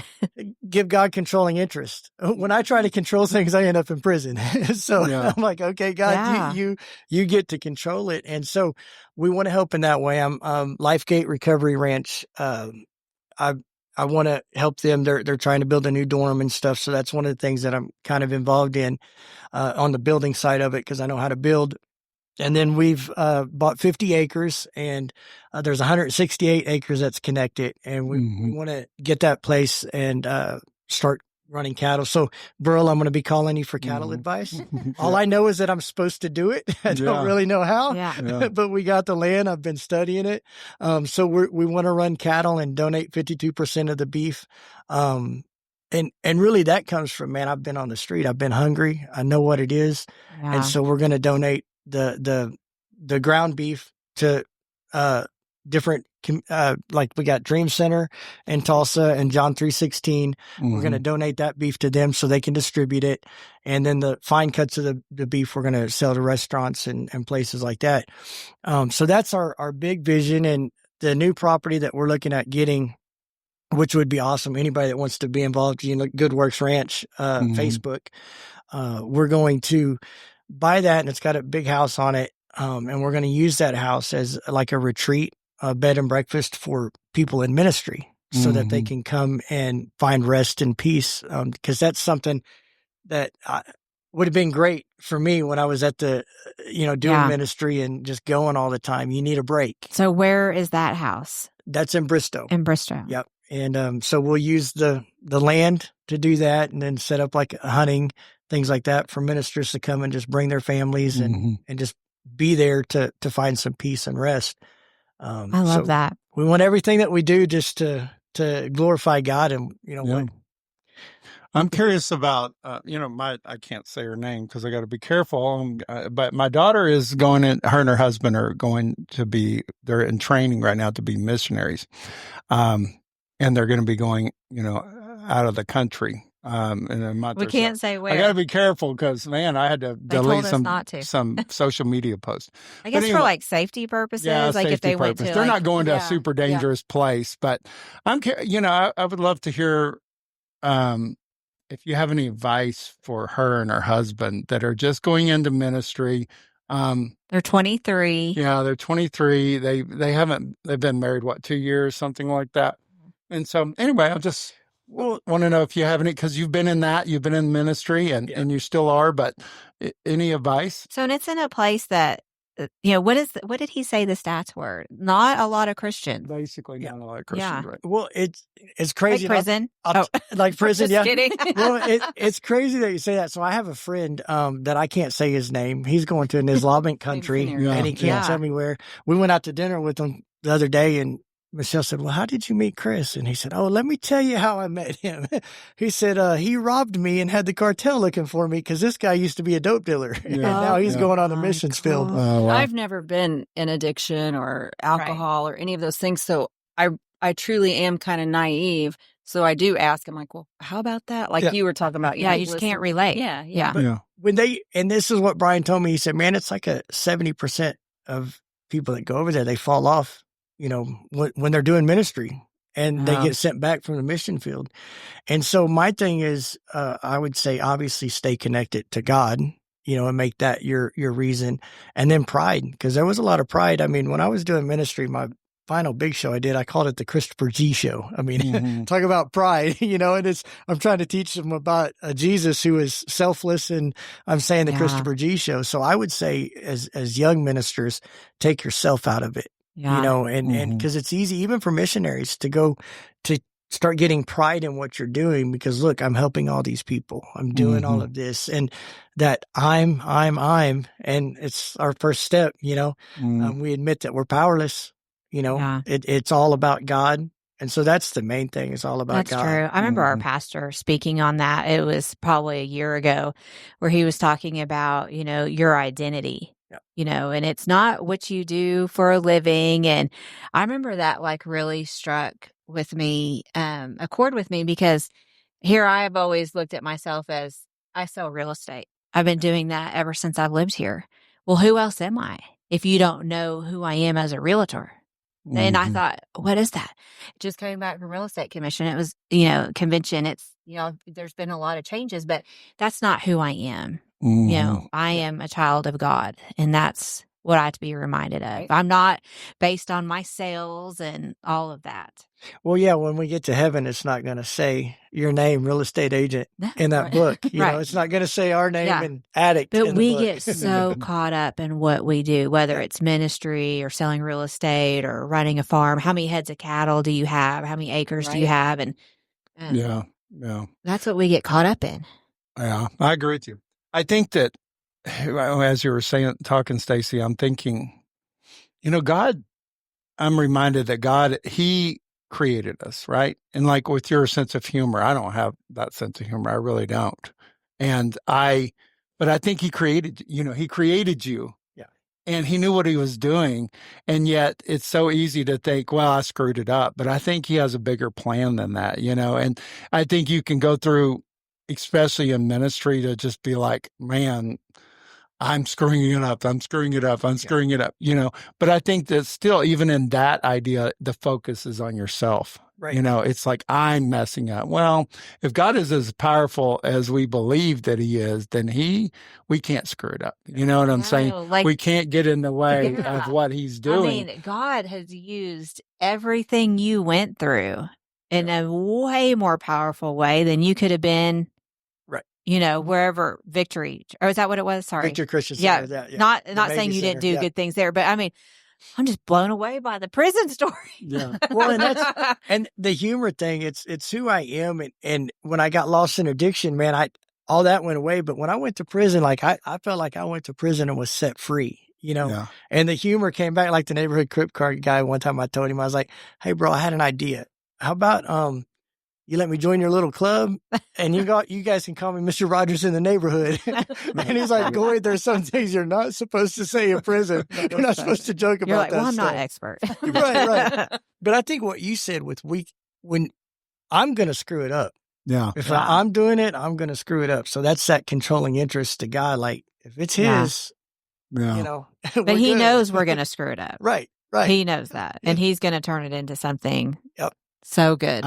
give God controlling interest. When I try to control things, I end up in prison. So Yeah. I'm like, okay, God, Yeah. you get to control it. And so we want to help in that way. I'm Lifegate Recovery Ranch. I want to help them. They're trying to build a new dorm and stuff. So that's one of the things that I'm kind of involved in on the building side of it, because I know how to build. And then we've bought 50 acres, and there's 168 acres that's connected, and we want to get that place and start running cattle. So, Burl, I'm going to be calling you for cattle advice. All I know is that I'm supposed to do it. I don't really know how, but we got the land. I've been studying it. So we want to run cattle and donate 52% of the beef. And really that comes from, man, I've been on the street. I've been hungry. I know what it is. Yeah. And so we're going to donate the ground beef to different like we got Dream Center in Tulsa and John 3:16. We're going to donate that beef to them so they can distribute it, and then the fine cuts of the beef we're going to sell to restaurants and places like that. So that's our big vision, and the new property that we're looking at getting, which would be awesome. Anybody that wants to be involved, Good Works Ranch, Facebook, we're going to buy that, and it's got a big house on it. And we're going to use that house as like a retreat, a bed and breakfast for people in ministry so that they can come and find rest and peace. Because that's something that would have been great for me when I was at the, doing ministry and just going all the time. You need a break. So where is that house? That's in Bristow. In Bristow. Yep. And so we'll use the land to do that, and then set up like hunting, things like that for ministers to come and just bring their families and just be there to find some peace and rest. I love that. We want everything that we do just to glorify God. And, what. I'm curious about, I can't say her name because I got to be careful. But my daughter is going in, her and her husband are going to be, they're in training right now to be missionaries. And they're going to be going, out of the country. In a month We or can't so. say where. I got to be careful because, man, I had to delete some social media posts. I guess for like safety purposes, like if they went to, they're not going to a super dangerous place. But I would love to hear if you have any advice for her and her husband that are just going into ministry. They're 23. Yeah, they're 23. They've been married, 2 years, something like that. And so anyway, I just want to know if you have any, because you've been in ministry and you still are, but any advice? So, and it's in a place that, what did he say the stats were? Not a lot of Christians. Basically, not a lot of Christians, right? Well, it's crazy. Like prison. Like prison, Just kidding. Well, it's crazy that you say that. So I have a friend that I can't say his name. He's going to an Islamic country, and he can't tell me where. We went out to dinner with him the other day, and Michelle said, well, how did you meet Chris? And he said, oh, let me tell you how I met him. He said, he robbed me and had the cartel looking for me because this guy used to be a dope dealer. And now he's going on the missions field. Oh, wow. I've never been in addiction or alcohol or any of those things. So I truly am kind of naive. So I do ask, I'm like, well, how about that? Like you were talking about. You just can't relate. Yeah. When and this is what Brian told me, he said, man, it's like a 70% of people that go over there, they fall off. When they're doing ministry and they get sent back from the mission field. And so my thing is, I would say, obviously stay connected to God, and make that your reason. And then pride, because there was a lot of pride. I mean, when I was doing ministry, my final big show I called it the Christopher G show. I mean, talk about pride, and I'm trying to teach them about Jesus who is selfless, and I'm saying the Christopher G show. So I would say as young ministers, take yourself out of it. And because it's easy, even for missionaries, to go to start getting pride in what you're doing, because look, I'm helping all these people. I'm doing all of this, and that I'm, and it's our first step, we admit that we're powerless, it's all about God. And so that's the main thing. It's all about God. That's true. I remember our pastor speaking on that. It was probably a year ago where he was talking about, your identity. And it's not what you do for a living. And I remember that like really struck with me, a chord with me, because here I have always looked at myself as I sell real estate. I've been doing that ever since I've lived here. Well, who else am I if you don't know who I am as a realtor? And I thought, what is that? Just coming back from real estate commission, it was, convention. It's, there's been a lot of changes, but that's not who I am. I am a child of God, and that's what I have to be reminded of. Right. I'm not based on my sales and all of that. Well, yeah, when we get to heaven, it's not going to say your name, real estate agent, in that book. Right. It's not going to say our name and addict. But in we the book. get so caught up in what we do, whether it's ministry or selling real estate or running a farm. How many heads of cattle do you have? How many acres do you have? And Yeah. that's what we get caught up in. Yeah, I agree with you. I think that as you were talking, Stacy, I'm thinking, God, I'm reminded that God, He created us, right? And like with your sense of humor, I don't have that sense of humor. I really don't. But I think He created, He created you. Yeah. And He knew what He was doing. And yet it's so easy to think, well, I screwed it up. But I think He has a bigger plan than that, and I think you can go through, especially in ministry, to just be like, man, I'm screwing it up. I'm screwing it up. But I think that still, even in that idea, the focus is on yourself. Right. It's like, I'm messing up. Well, if God is as powerful as we believe that He is, then we can't screw it up. You know what I'm saying? Like, we can't get in the way of what He's doing. I mean, God has used everything you went through in a way more powerful way than you could have been. Wherever Victory, or is that what it was? Sorry. Victory Christian Center. Yeah. Not saying you didn't do good things there, but I mean, I'm just blown away by the prison story. Yeah. Well, and the humor thing, it's who I am. And when I got lost in addiction, man, all that went away. But when I went to prison, like I felt like I went to prison and was set free, and the humor came back. Like the neighborhood crypt card guy, one time I told him, I was like, hey bro, I had an idea. How about, you let me join your little club, and you guys can call me Mr. Rogers in the neighborhood. And he's like, Goid, there's some things you're not supposed to say in prison. You're not supposed to joke about that. Well, I'm stuff. not expert. Right. But I think what you said when I'm going to screw it up. Yeah. If I'm doing it, I'm going to screw it up. So that's that controlling interest to God. Like if it's His, but He knows we're going to screw it up. Right. He knows that, and He's going to turn it into something so good.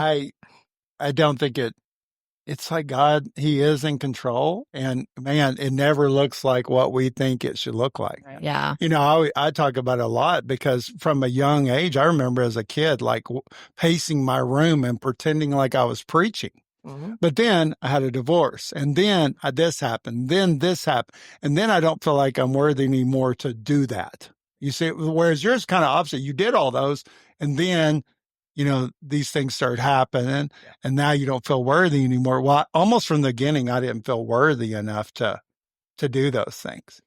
I don't think it's like God, He is in control, and man, it never looks like what we think it should look like. Yeah. I talk about it a lot because from a young age, I remember as a kid, like pacing my room and pretending like I was preaching. Mm-hmm. But then I had a divorce, and then this happened, then this happened, and then I don't feel like I'm worthy anymore to do that. You see, whereas yours kind of opposite. You did all those, and then these things started happening, and now you don't feel worthy anymore. Well, almost from the beginning, I didn't feel worthy enough to do those things,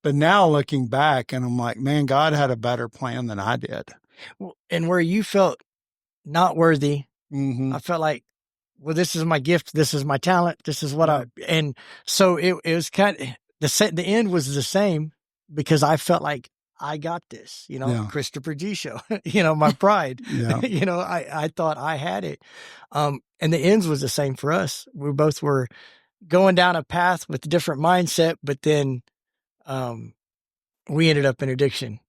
But now looking back, and I'm like, man, God had a better plan than I did. And where you felt not worthy, mm-hmm. I felt like, well, this is my gift. This is my talent. This is what and so it was kind of, the end was the same because I felt like, I got this, Christopher G show, my pride, I thought I had it. And the ends was the same for us. We both were going down a path with a different mindset, but then, we ended up in addiction,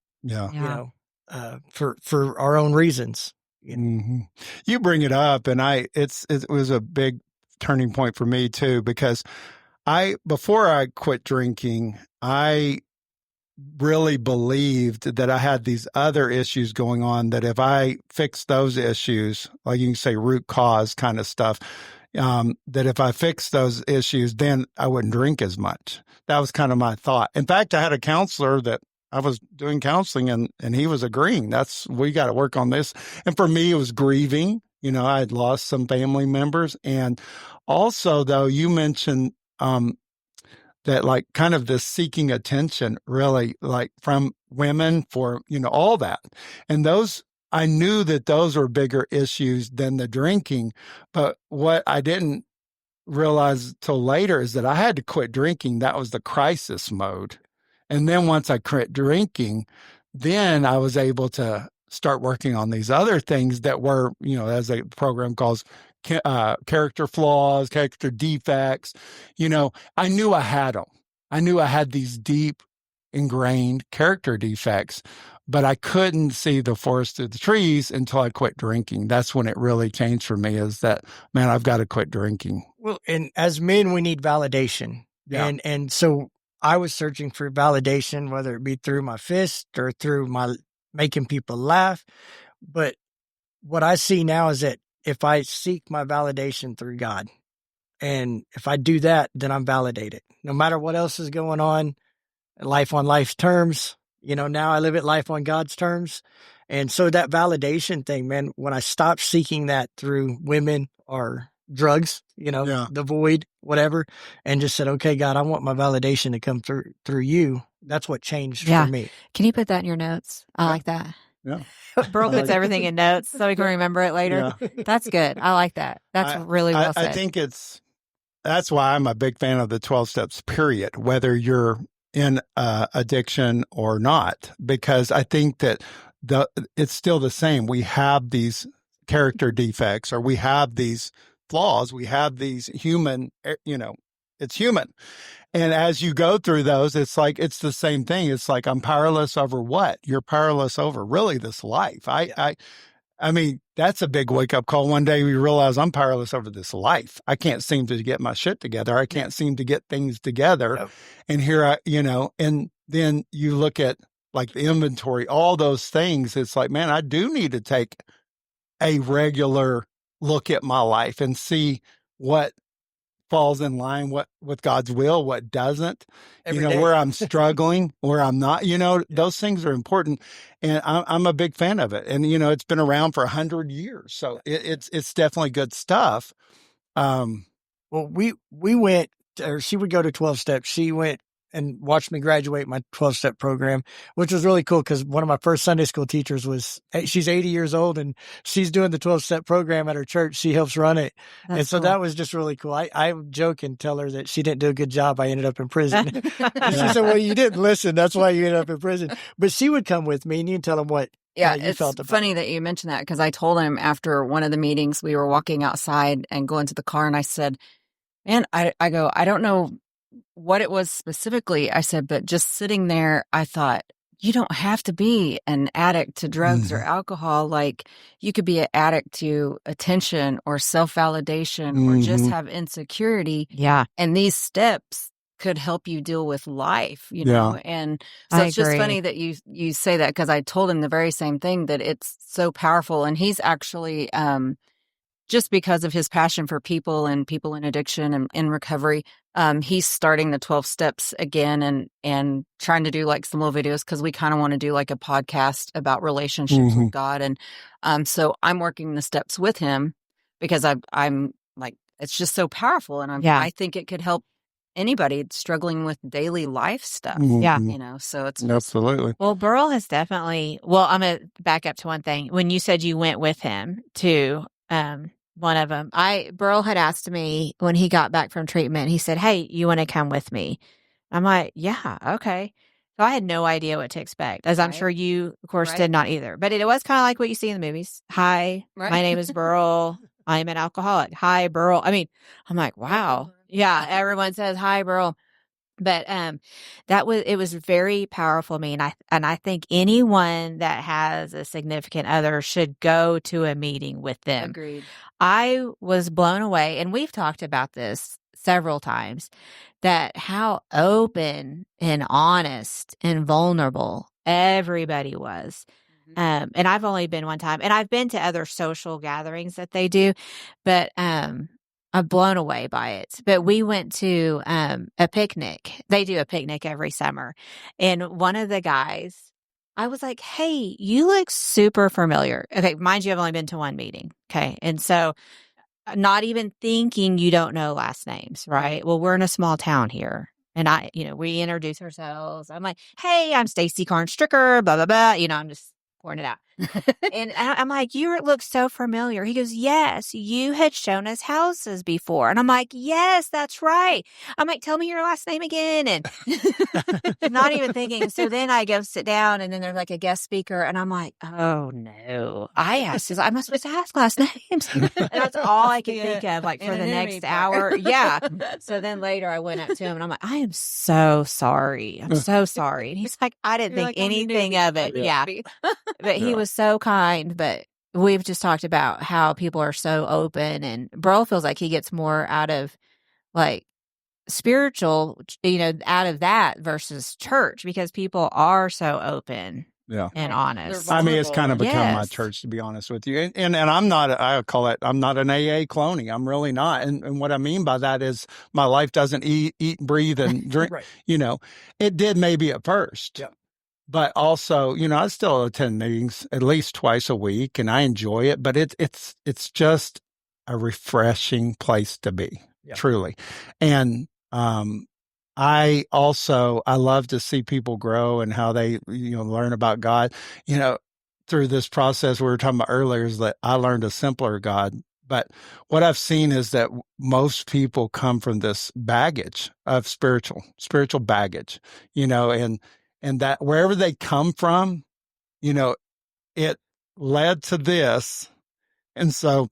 for our own reasons. Mm-hmm. You bring it up, and it was a big turning point for me too, because before I quit drinking, I really believed that I had these other issues going on, that if I fixed those issues, like you can say root cause kind of stuff, that if I fixed those issues, then I wouldn't drink as much. That was kind of my thought. In fact, I had a counselor that I was doing counseling, and he was agreeing. We got to work on this. And for me, it was grieving. I had lost some family members. And also, though, you mentioned, that like kind of this seeking attention, really, like from women for, all that. And I knew that those were bigger issues than the drinking. But what I didn't realize till later is that I had to quit drinking. That was the crisis mode. And then once I quit drinking, then I was able to start working on these other things that were, as a program calls character flaws, character defects. I knew I had them. I knew I had these deep ingrained character defects, but I couldn't see the forest through the trees until I quit drinking. That's when it really changed for me, is that, man, I've got to quit drinking. Well, and as men, we need validation. Yeah. And so I was searching for validation, whether it be through my fist or through my making people laugh. But what I see now is that if I seek my validation through God, and if I do that, then I'm validated. No matter what else is going on life's terms, now I live it life on God's terms. And so that validation thing, man, when I stopped seeking that through women or drugs, the void, whatever, and just said, okay, God, I want my validation to come through you. That's what changed for me. Can you put that in your notes? I like that. Yeah. Burl puts everything in notes so we can remember it later. Yeah. That's good. I like that. That's really well said. I think that's why I'm a big fan of the 12 steps, period, whether you're in addiction or not, because I think that it's still the same. We have these character defects, or we have these flaws. We have these human, it's human. And as you go through those, it's like, it's the same thing. It's like, I'm powerless over what? You're powerless over really this life. I mean, that's a big wake up call. One day we realize I'm powerless over this life. I can't seem to get my shit together. I can't seem to get things together. Yep. And here and then you look at like the inventory, all those things. It's like, man, I do need to take a regular look at my life and see what falls in line with God's will, what doesn't, where I'm struggling, where I'm not, those things are important. And I'm a big fan of it. And, it's been around for 100 years. So it's definitely good stuff. Well, we went, or she would go to 12 steps. She went and watched me graduate my 12-step program, which was really cool because one of my first Sunday school teachers she's 80 years old and she's doing the 12-step program at her church. She helps run it. That's and so cool. That was just really cool. I joke and tell her that she didn't do a good job. I ended up in prison. She said, well, you didn't listen. That's why you ended up in prison. But she would come with me and you tell them what you felt about. It's funny that you mentioned that because I told him after one of the meetings, we were walking outside and going to the car and I said, man, I don't know what it was specifically. I said, but just sitting there, I thought, you don't have to be an addict to drugs or alcohol. Like you could be an addict to attention or self-validation or just have insecurity. Yeah. And these steps could help you deal with life, know? And so it's just funny that you say that because I told him the very same thing, that it's so powerful. And he's actually, just because of his passion for people and people in addiction and in recovery, he's starting the 12 steps again and trying to do like some little videos because we kind of want to do like a podcast about relationships with God. And so I'm working the steps with him because I'm like, it's just so powerful. And I think it could help anybody struggling with daily life stuff. Yeah. So it's absolutely. Well, Burl has definitely, I'm going to back up to one thing. When you said you went with him to, one of them, Burl had asked me when he got back from treatment, he said, hey, you want to come with me? I'm like, yeah, okay. So I had no idea what to expect, as I'm sure you, of course, did not either. But it was kind of like what you see in the movies. Hi, my name is Burl. I'm an alcoholic. Hi, Burl. I mean, I'm like, wow. Yeah, everyone says, hi, Burl. But it was very powerful to me, and I think anyone that has a significant other should go to a meeting with them. Agreed. I was blown away, and we've talked about this several times, that how open and honest and vulnerable everybody was. And I've only been one time, and I've been to other social gatherings that they do, but I'm blown away by it. But we went to a picnic. They do a picnic every summer. And one of the guys, I was like, hey, you look super familiar. Okay, mind you, I've only been to one meeting. Okay. And so not even thinking you don't know last names, right? Well, we're in a small town here. And we introduce ourselves. I'm like, hey, I'm Stacy Stricker, blah, blah, blah. I'm just pouring it out. And I'm like, you look so familiar. He goes, yes, you had shown us houses before. And I'm like, yes, that's right. I'm like, tell me your last name again. And not even thinking. So then I go sit down and then there's like a guest speaker. And I'm like, oh no, I'm not supposed to ask last names. And that's all I could think of, like for the next hour. Yeah. So then later I went up to him and I'm like, I am so sorry. I'm so sorry. And he's like, I didn't think anything of it. Yeah. But he was so kind. But we've just talked about how people are so open, and Burl feels like he gets more out of like spiritual, out of that versus church, because people are so open and honest. I mean, it's kind of become my church, to be honest with you. And I'm not, I call it, I'm not an AA cloney. I'm really not. And what I mean by that is my life doesn't eat, breathe, and drink. Right. It did maybe at first. Yeah. But also, I still attend meetings at least twice a week, and I enjoy it. But it's just a refreshing place to be, truly. And I love to see people grow and how they learn about God. Through this process we were talking about earlier, is that I learned a simpler God. But what I've seen is that most people come from this baggage of spiritual baggage, and that wherever they come from, it led to this. And so,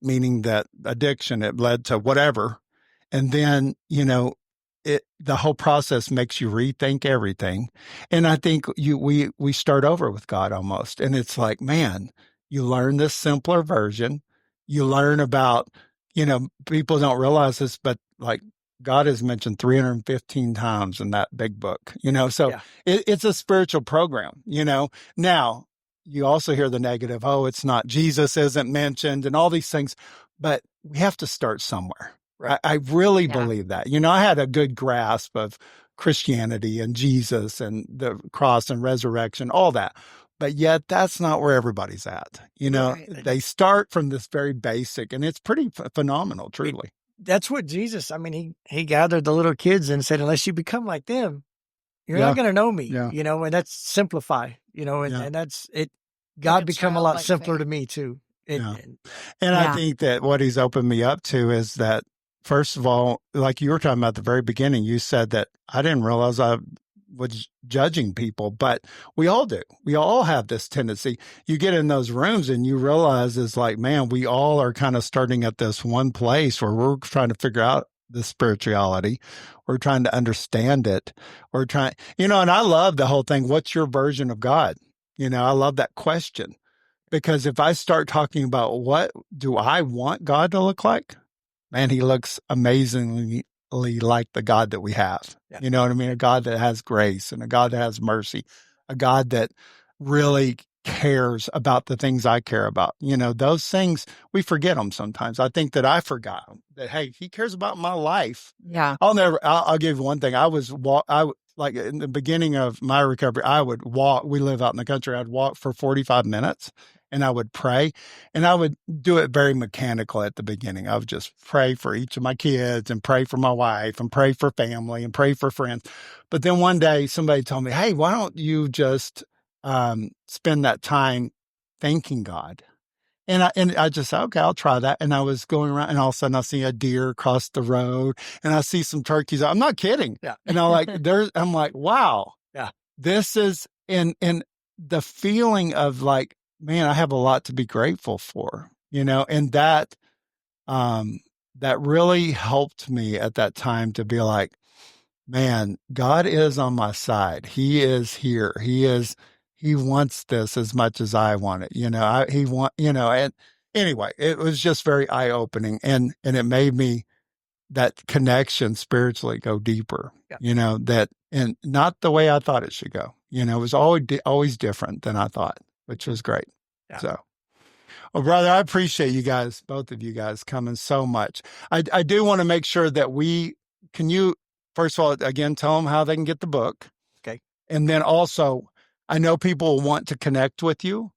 meaning that addiction, it led to whatever. And then, the whole process makes you rethink everything. And I think we start over with God almost. And it's like, man, you learn this simpler version. You learn about, people don't realize this, but like God is mentioned 315 times in that big book, so it's a spiritual program, Now, you also hear the negative, it's not, Jesus isn't mentioned and all these things, but we have to start somewhere. Right. I really believe that. I had a good grasp of Christianity and Jesus and the cross and resurrection, all that. But yet that's not where everybody's at. Right. They start from this very basic, and it's pretty phenomenal, truly. That's what Jesus, he gathered the little kids and said, unless you become like them, you're not going to know me, and that's simplify, and that's it. God become a lot simpler to me too. And I think that what he's opened me up to is that, first of all, like you were talking about at the very beginning, you said that I didn't realize I was judging people, but we all do. We all have this tendency. You get in those rooms and you realize it's like, man, we all are kind of starting at this one place where we're trying to figure out the spirituality. We're trying to understand it. We're trying, and I love the whole thing. What's your version of God? I love that question, because if I start talking about what do I want God to look like, man, he looks amazingly like the God that we have. Yeah. You know what I mean? A God that has grace and a God that has mercy, a God that really cares about the things I care about. Those things, we forget them sometimes. I think that I forgot them, that, hey, he cares about my life. Yeah. I'll give you one thing. Like in the beginning of my recovery, I would walk. We live out in the country. I'd walk for 45 minutes and I would pray, and I would do it very mechanical at the beginning. I would just pray for each of my kids and pray for my wife and pray for family and pray for friends. But then one day somebody told me, hey, why don't you just spend that time thanking God? And I just said, okay, I'll try that. And I was going around, and all of a sudden I see a deer across the road, and I see some turkeys. I'm not kidding. Yeah. And I'm like, wow. Yeah. This is, and the feeling of like, man, I have a lot to be grateful for, and that really helped me at that time to be like, man, God is on my side. He is here. He wants this as much as I want it. And anyway, it was just very eye opening, and it made me, that connection spiritually, go deeper, and not the way I thought it should go. It was always different than I thought, which was great. Yeah. So, well, brother, I appreciate you guys, both of you guys, coming so much. I do want to make sure that can you, first of all, again, tell them how they can get the book. Okay. And then also, I know people want to connect with you.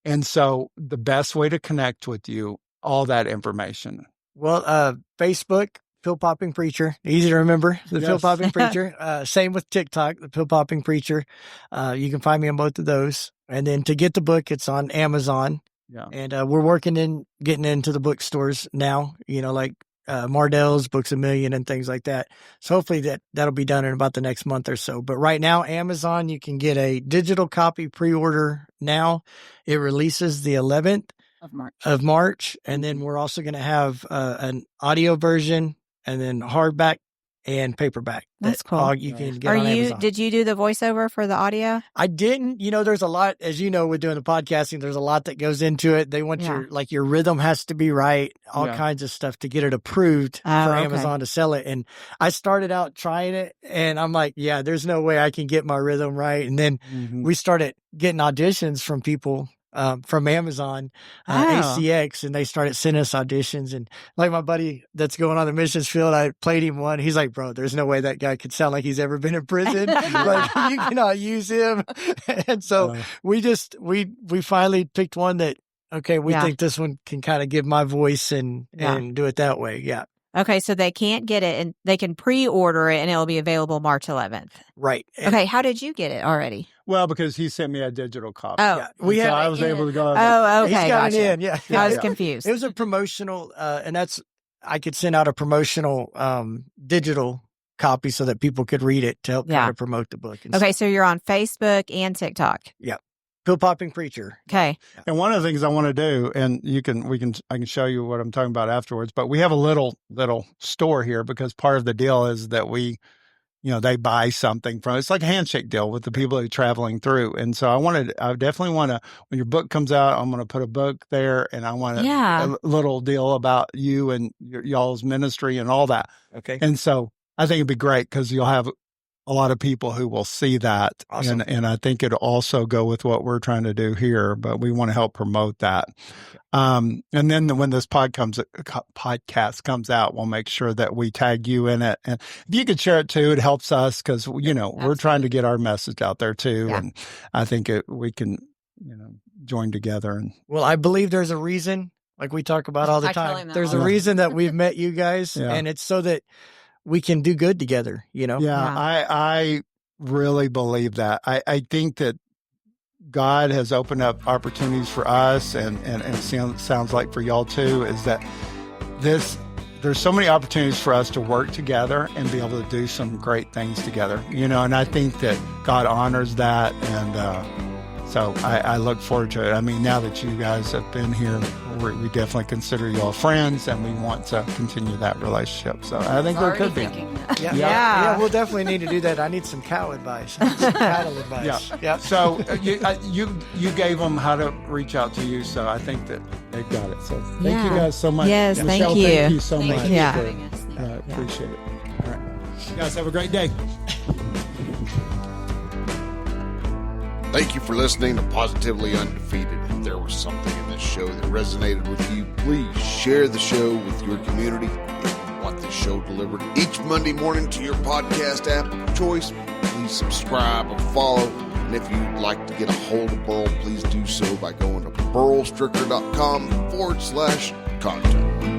And so the best way to connect with you, all that information. Well, Facebook, Pill Popping Preacher, easy to remember, the Pill Popping Preacher. Same with TikTok, the Pill Popping Preacher. You can find me on both of those. And then to get the book, it's on Amazon. Yeah. And we're working in getting into the bookstores now, like Mardell's, Books A Million, and things like that. So hopefully that'll be done in about the next month or so. But right now, Amazon, you can get a digital copy pre-order now. It releases the 11th of March. And then we're also going to have an audio version and then hardback and paperback. That's cool. You can get on Amazon. Did you do the voiceover for the audio? I didn't. There's a lot, as you know, with doing the podcasting, there's a lot that goes into it. They want your rhythm has to be right, all kinds of stuff to get it approved for Amazon to sell it. And I started out trying it and I'm like, there's no way I can get my rhythm right. And then we started getting auditions from people from Amazon, ACX, and they started sending us auditions. And like my buddy that's going on the missions field, I played him one. He's like, bro, there's no way that guy could sound like he's ever been in prison. Like, you cannot use him. And so we finally picked one that, we think this one can kind of give my voice and do it that way. Yeah. Okay, so they can't get it, and they can pre-order it, and it'll be available March 11th. Right. Okay, how did you get it already? Well, because he sent me a digital copy. Oh, yeah. I was able to go. Oh, okay, he's got it in. Yeah. I was confused. It was a promotional, and I could send out a promotional digital copy so that people could read it to help try to promote the book. Okay, so you're on Facebook and TikTok. Yeah. Pill Popping Preacher. Okay. And one of the things I want to do, and I can show you what I'm talking about afterwards, but we have a little store here because part of the deal is that they buy something from, it's like a handshake deal with the people that are traveling through. And so I definitely want to, when your book comes out, I'm going to put a book there and I want a little deal about you and y'all's ministry and all that. Okay. And so I think it'd be great because you'll have a lot of people who will see that. Awesome. And I think it'll also go with what we're trying to do here, but we want to help promote that. And then when this podcast comes out, we'll make sure that we tag you in it. And if you could share it too, it helps us because, we're trying to get our message out there too. Yeah. And I think we can, join together. Well, I believe there's a reason, like we talk about all the time. There's a reason that we've met you guys, and it's so that we can do good together, Yeah. I really believe that. I think that God has opened up opportunities for us and it sounds like for y'all too, is that there's so many opportunities for us to work together and be able to do some great things together, and I think that God honors that. And so I look forward to it. I mean, now that you guys have been here, we definitely consider you all friends and we want to continue that relationship. So I think there could be. Yeah, we'll definitely need to do that. I need some cow advice. Some cattle advice. Yeah. So you gave them how to reach out to you. So I think that they've got it. So thank you guys so much. Yes, Michelle, thank you. Thank you so much. Thank you for having us. Appreciate it. All right. You guys have a great day. Thank you for listening to Positively Undefeated. If there was something in this show that resonated with you, please share the show with your community. If you want this show delivered each Monday morning to your podcast app of choice, please subscribe or follow. And if you'd like to get a hold of Burl, please do so by going to burlstricker.com/contact.